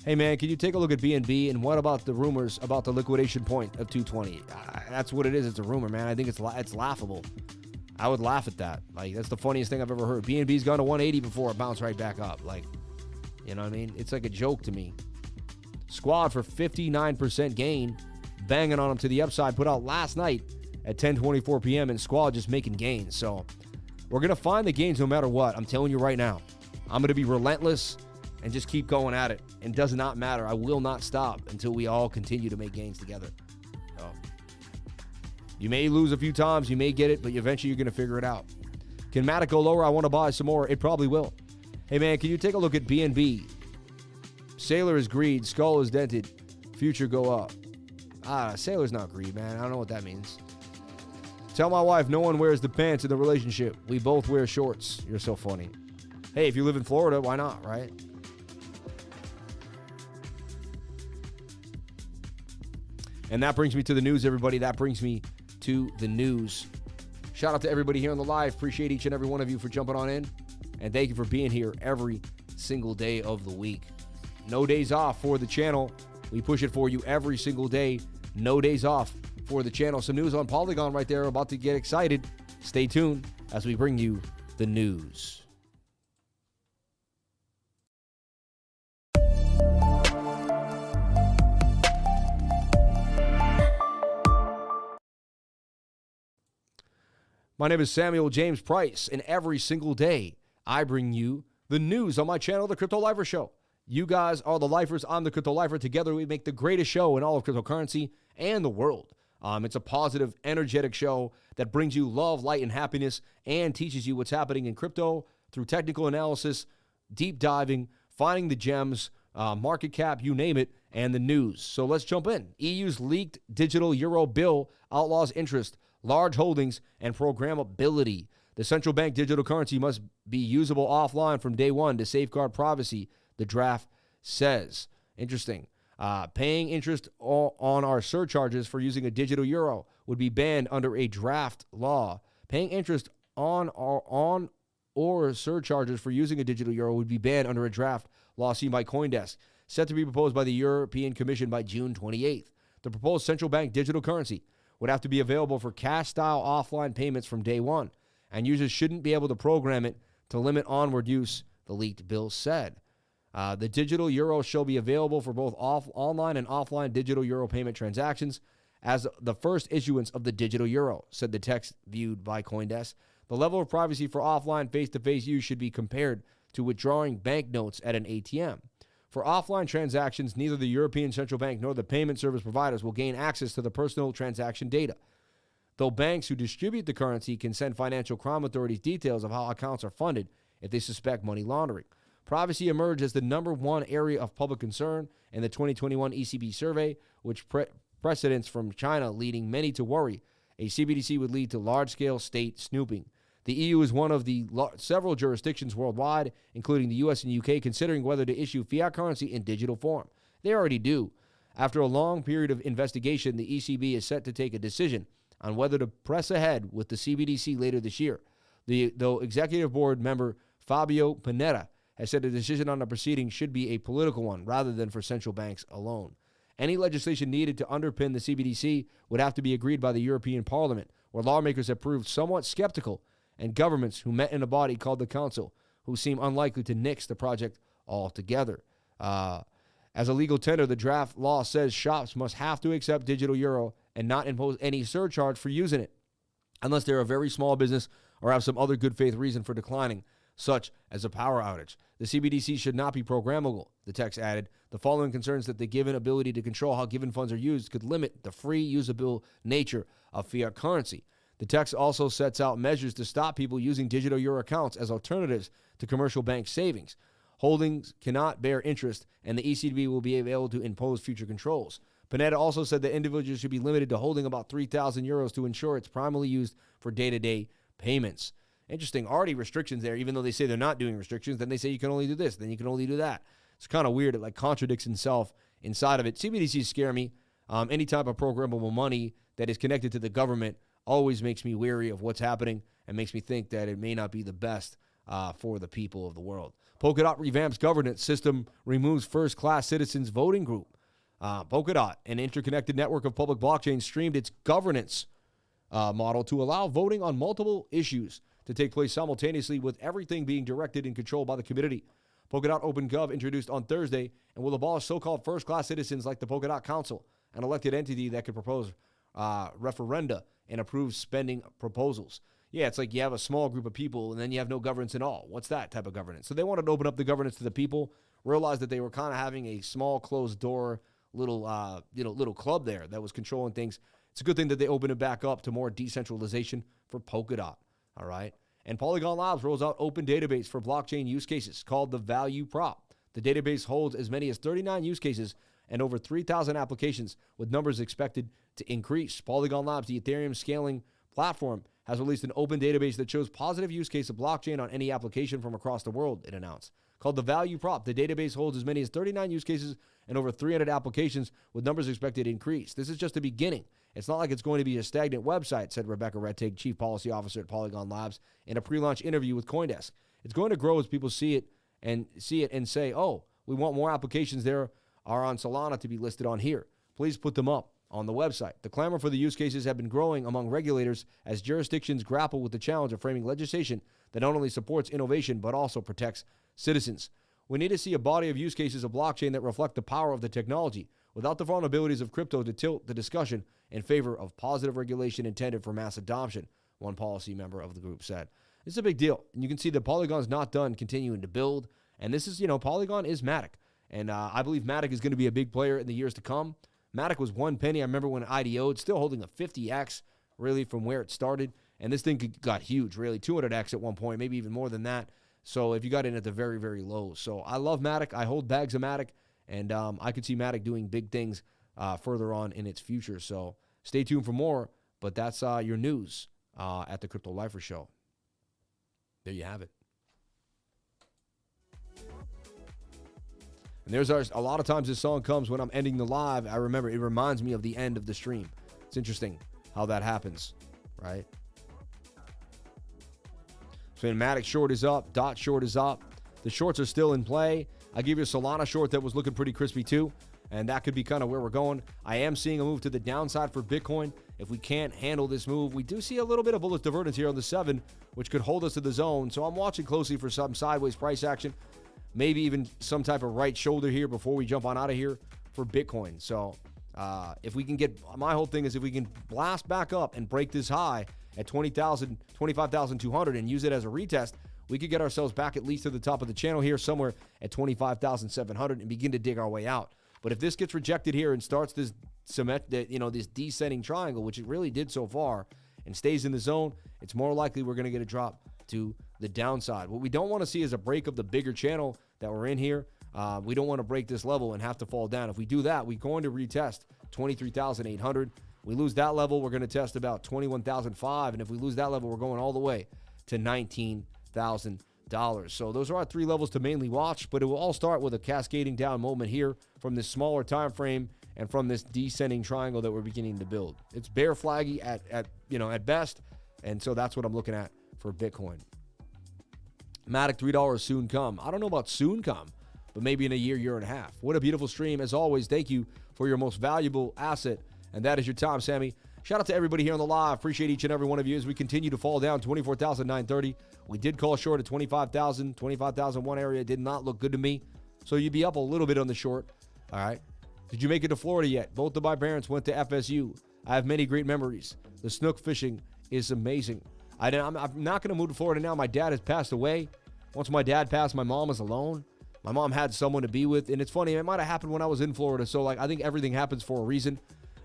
Hey, man, can you take a look at BNB? And what about the rumors about the liquidation point of 220? That's what it is. It's a rumor, man. I think it's laughable. I would laugh at that. Like, that's the funniest thing I've ever heard. BNB's gone to 180 before it bounced right back up. Like, you know what I mean? It's like a joke to me. Squad for 59% gain, banging on them to the upside, put out last night at 10:24 p.m. and Squad just making gains. So we're going to find the gains no matter what. I'm telling you right now. I'm going to be relentless and just keep going at it. It does not matter. I will not stop until we all continue to make gains together. So, you may lose a few times, you may get it, but eventually you're going to figure it out. Can Matic go lower? I want to buy some more. It probably will. Hey, man, can you take a look at BNB? Sailor is greed. Skull is dented. Future go up. Sailor's not greed, man. I don't know what that means. Tell my wife no one wears the pants in the relationship. We both wear shorts. You're so funny. Hey, if you live in Florida, why not, right? And that brings me to the news, everybody. That brings me to the news. Shout out to everybody here on the live. Appreciate each and every one of you for jumping on in. And thank you for being here every single day of the week. No days off for the channel. We push it for you every single day. No days off for the channel. Some news on Polygon right there. About to get excited. Stay tuned as we bring you the news. My name is Samuel James Price, and every single day I bring you the news on my channel, The Crypto Lifer Show. You guys are the lifers. I'm the Crypto Lifer. Together we make the greatest show in all of cryptocurrency and the world. It's a positive, energetic show that brings you love, light, and happiness and teaches you what's happening in crypto through technical analysis, deep diving, finding the gems, market cap, you name it, and the news. So let's jump in. EU's leaked digital euro bill outlaws interest, large holdings, and programmability. The central bank digital currency must be usable offline from day one to safeguard privacy, the draft says. Interesting. Paying interest on our surcharges for using a digital euro would be banned under a draft law. Paying interest on or surcharges for using a digital euro would be banned under a draft law seen by CoinDesk, set to be proposed by the European Commission by June 28th. The proposed central bank digital currency would have to be available for cash-style offline payments from day one, and users shouldn't be able to program it to limit onward use, the leaked bill said. The digital euro shall be available for both online and offline digital euro payment transactions as the first issuance of the digital euro, said the text viewed by CoinDesk. The level of privacy for offline face-to-face use should be compared to withdrawing banknotes at an ATM. For offline transactions, neither the European Central Bank nor the payment service providers will gain access to the personal transaction data, though banks who distribute the currency can send financial crime authorities details of how accounts are funded if they suspect money laundering. Privacy emerged as the number one area of public concern in the 2021 ECB survey, which precedents from China leading many to worry a CBDC would lead to large-scale state snooping. The EU is one of the several jurisdictions worldwide, including the US and UK, considering whether to issue fiat currency in digital form. They already do. After a long period of investigation, the ECB is set to take a decision on whether to press ahead with the CBDC later this year. Though Executive Board member Fabio Panetta has said the decision on the proceeding should be a political one rather than for central banks alone. Any legislation needed to underpin the CBDC would have to be agreed by the European Parliament, where lawmakers have proved somewhat skeptical, and governments who met in a body called the Council, who seem unlikely to nix the project altogether. As a legal tender, the draft law says shops must have to accept digital euro and not impose any surcharge for using it, unless they're a very small business or have some other good faith reason for declining, such as a power outage. The CBDC should not be programmable, the text added. The following concerns that the given ability to control how given funds are used could limit the free, usable nature of fiat currency. The text also sets out measures to stop people using digital euro accounts as alternatives to commercial bank savings. Holdings cannot bear interest, and the ECB will be able to impose future controls. Panetta also said that individuals should be limited to holding about 3,000 euros to ensure it's primarily used for day-to-day payments. Interesting. Already restrictions there, even though they say they're not doing restrictions, then they say you can only do this, then you can only do that. It's kind of weird. It contradicts itself inside of it. CBDCs scare me. Any type of programmable money that is connected to the government always makes me wary of what's happening and makes me think that it may not be the best for the people of the world. Polkadot revamps governance system, removes first-class citizens voting group. Polkadot, an interconnected network of public blockchains, streamed its governance model to allow voting on multiple issues to take place simultaneously, with everything being directed and controlled by the community. Polkadot OpenGov introduced on Thursday and will abolish so-called first-class citizens like the Polkadot Council, an elected entity that could propose referenda and approve spending proposals. Yeah, it's like you have a small group of people and then you have no governance at all. What's that type of governance? So they wanted to open up the governance to the people realized that they were kind of having a small closed door little club there that was controlling things. It's a good thing that they opened it back up to more decentralization for Polkadot, all right? And Polygon Labs rolls out open database for blockchain use cases called the Value Prop. The database holds as many as 39 use cases and over 3,000 applications, with numbers expected to increase. Polygon Labs, the Ethereum scaling platform, has released an open database that shows positive use case of blockchain on any application from across the world, it announced. Called the Value Prop, the database holds as many as 39 use cases and over 300 applications, with numbers expected to increase. This is just the beginning. It's not like it's going to be a stagnant website, said Rebecca Rettig, Chief Policy Officer at Polygon Labs, in a pre-launch interview with CoinDesk. It's going to grow as people see it and say, oh, we want more applications there are on Solana to be listed on here. Please put them up on the website. The clamor for the use cases have been growing among regulators as jurisdictions grapple with the challenge of framing legislation that not only supports innovation but also protects citizens. We need to see a body of use cases of blockchain that reflect the power of the technology without the vulnerabilities of crypto to tilt the discussion in favor of positive regulation intended for mass adoption, one policy member of the group said. It's a big deal. And you can see that Polygon's not done continuing to build. And this is, Polygon is Matic. And I believe Matic is going to be a big player in the years to come. Matic was 1 penny. I remember when it IDO'd, still holding a 50x really from where it started. And this thing got huge, really, 200x at one point, maybe even more than that. So if you got in at the very, very low. So I love Matic. I hold bags of Matic. And I could see Matic doing big things further on in its future. So stay tuned for more. But that's your news at the Crypto Lifer Show. There you have it. And there's a lot of times this song comes when I'm ending the live. I remember it reminds me of the end of the stream. It's interesting how that happens, right? So Matic short is up, Dot short is up. The shorts are still in play. I give you a Solana short that was looking pretty crispy too, and that could be kind of where we're going. I am seeing a move to the downside for Bitcoin. If we can't handle this move, we do see a little bit of bullish divergence here on the 7, which could hold us to the zone. So I'm watching closely for some sideways price action. Maybe even some type of right shoulder here before we jump on out of here for Bitcoin. So if we can get, my whole thing is if we can blast back up and break this high at 20,000, 25,200 and use it as a retest, we could get ourselves back at least to the top of the channel here somewhere at 25,700 and begin to dig our way out. But if this gets rejected here and starts this this descending triangle, which it really did so far, and stays in the zone, it's more likely we're going to get a drop to the downside. What we don't want to see is a break of the bigger channel that we're in here. We don't want to break this level and have to fall down. If we do that, we're going to retest 23,800. We lose that level, we're going to test about 21,005. And if we lose that level, we're going all the way to $19,000. So those are our 3 levels to mainly watch, but it will all start with a cascading down moment here from this smaller time frame and from this descending triangle that we're beginning to build. It's bear flaggy at best, and so that's what I'm looking at for Bitcoin. Matic $3 soon come. I don't know about soon come, but maybe in a year and a half. What a beautiful stream. As always, thank you for your most valuable asset, and that is your time, Sammy. Shout out to everybody here on the live. Appreciate each and every one of you as we continue to fall down 24,930. We did call short at 25,000. 25,001 area did not look good to me. So you'd be up a little bit on the short. All right. Did you make it to Florida yet? Both of my parents went to FSU. I have many great memories. The snook fishing is amazing. I'm not going to move to Florida now. My dad has passed away. Once my dad passed, my mom was alone. My mom had someone to be with. And it's funny, it might have happened when I was in Florida. So, I think everything happens for a reason.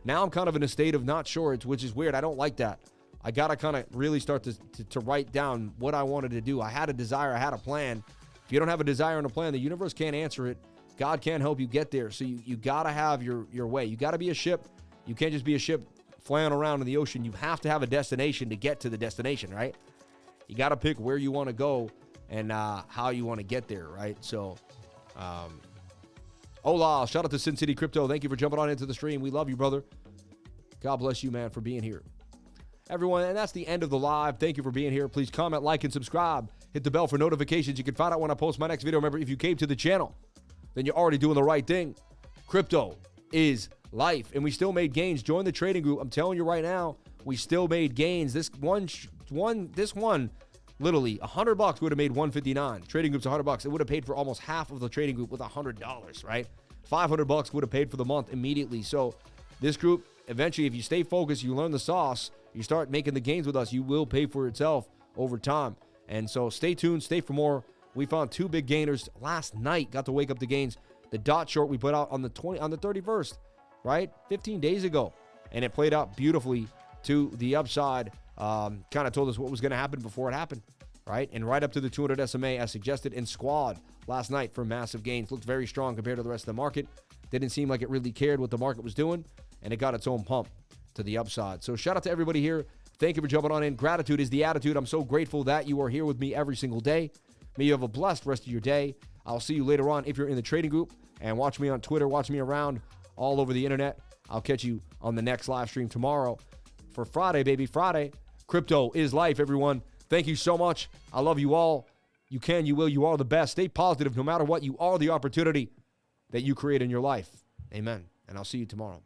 Now I'm kind of in a state of not sure, which is weird. I don't like that. I got to kind of really start to write down what I wanted to do. I had a desire. I had a plan. If you don't have a desire and a plan, the universe can't answer it. God can't help you get there. So you got to have your way. You got to be a ship. You can't just be a ship flying around in the ocean. You have to have a destination to get to the destination, right? You got to pick where you want to go and how you want to get there, right? So, hola, shout out to Sin City Crypto. Thank you for jumping on into the stream. We love you, brother. God bless you, man, for being here. Everyone, and that's the end of the live. Thank you for being here. Please comment, like, and subscribe. Hit the bell for notifications. You can find out when I post my next video. Remember, if you came to the channel, then you're already doing the right thing. Crypto is life, and we still made gains. Join the trading group. I'm telling you right now, we still made gains. This one, literally $100 would have made $159. Trading group's $100. It would have paid for almost half of the trading group with $100, right? $500 would have paid for the month immediately. So this group, eventually, if you stay focused, you learn the sauce, you start making the gains with us, you will pay for itself over time. And so stay tuned, stay for more. We found 2 big gainers last night. Got to wake up the gains. The dot short we put out on the 31st, right? 15 days ago. And it played out beautifully to the upside. Kind of told us what was going to happen before it happened, right? And right up to the 200 SMA as suggested in squad last night for massive gains. Looked very strong compared to the rest of the market. Didn't seem like it really cared what the market was doing. And it got its own pump to the upside. So shout out to everybody here. Thank you for jumping on in. Gratitude is the attitude. I'm so grateful that you are here with me every single day. May you have a blessed rest of your day. I'll see you later on if you're in the trading group. And watch me on Twitter. Watch me around all over the internet. I'll catch you on the next live stream tomorrow for Friday, baby. Friday. Crypto is life, everyone. Thank you so much. I love you all. You can, you will, you are the best. Stay positive no matter what. You are the opportunity that you create in your life. Amen. And I'll see you tomorrow.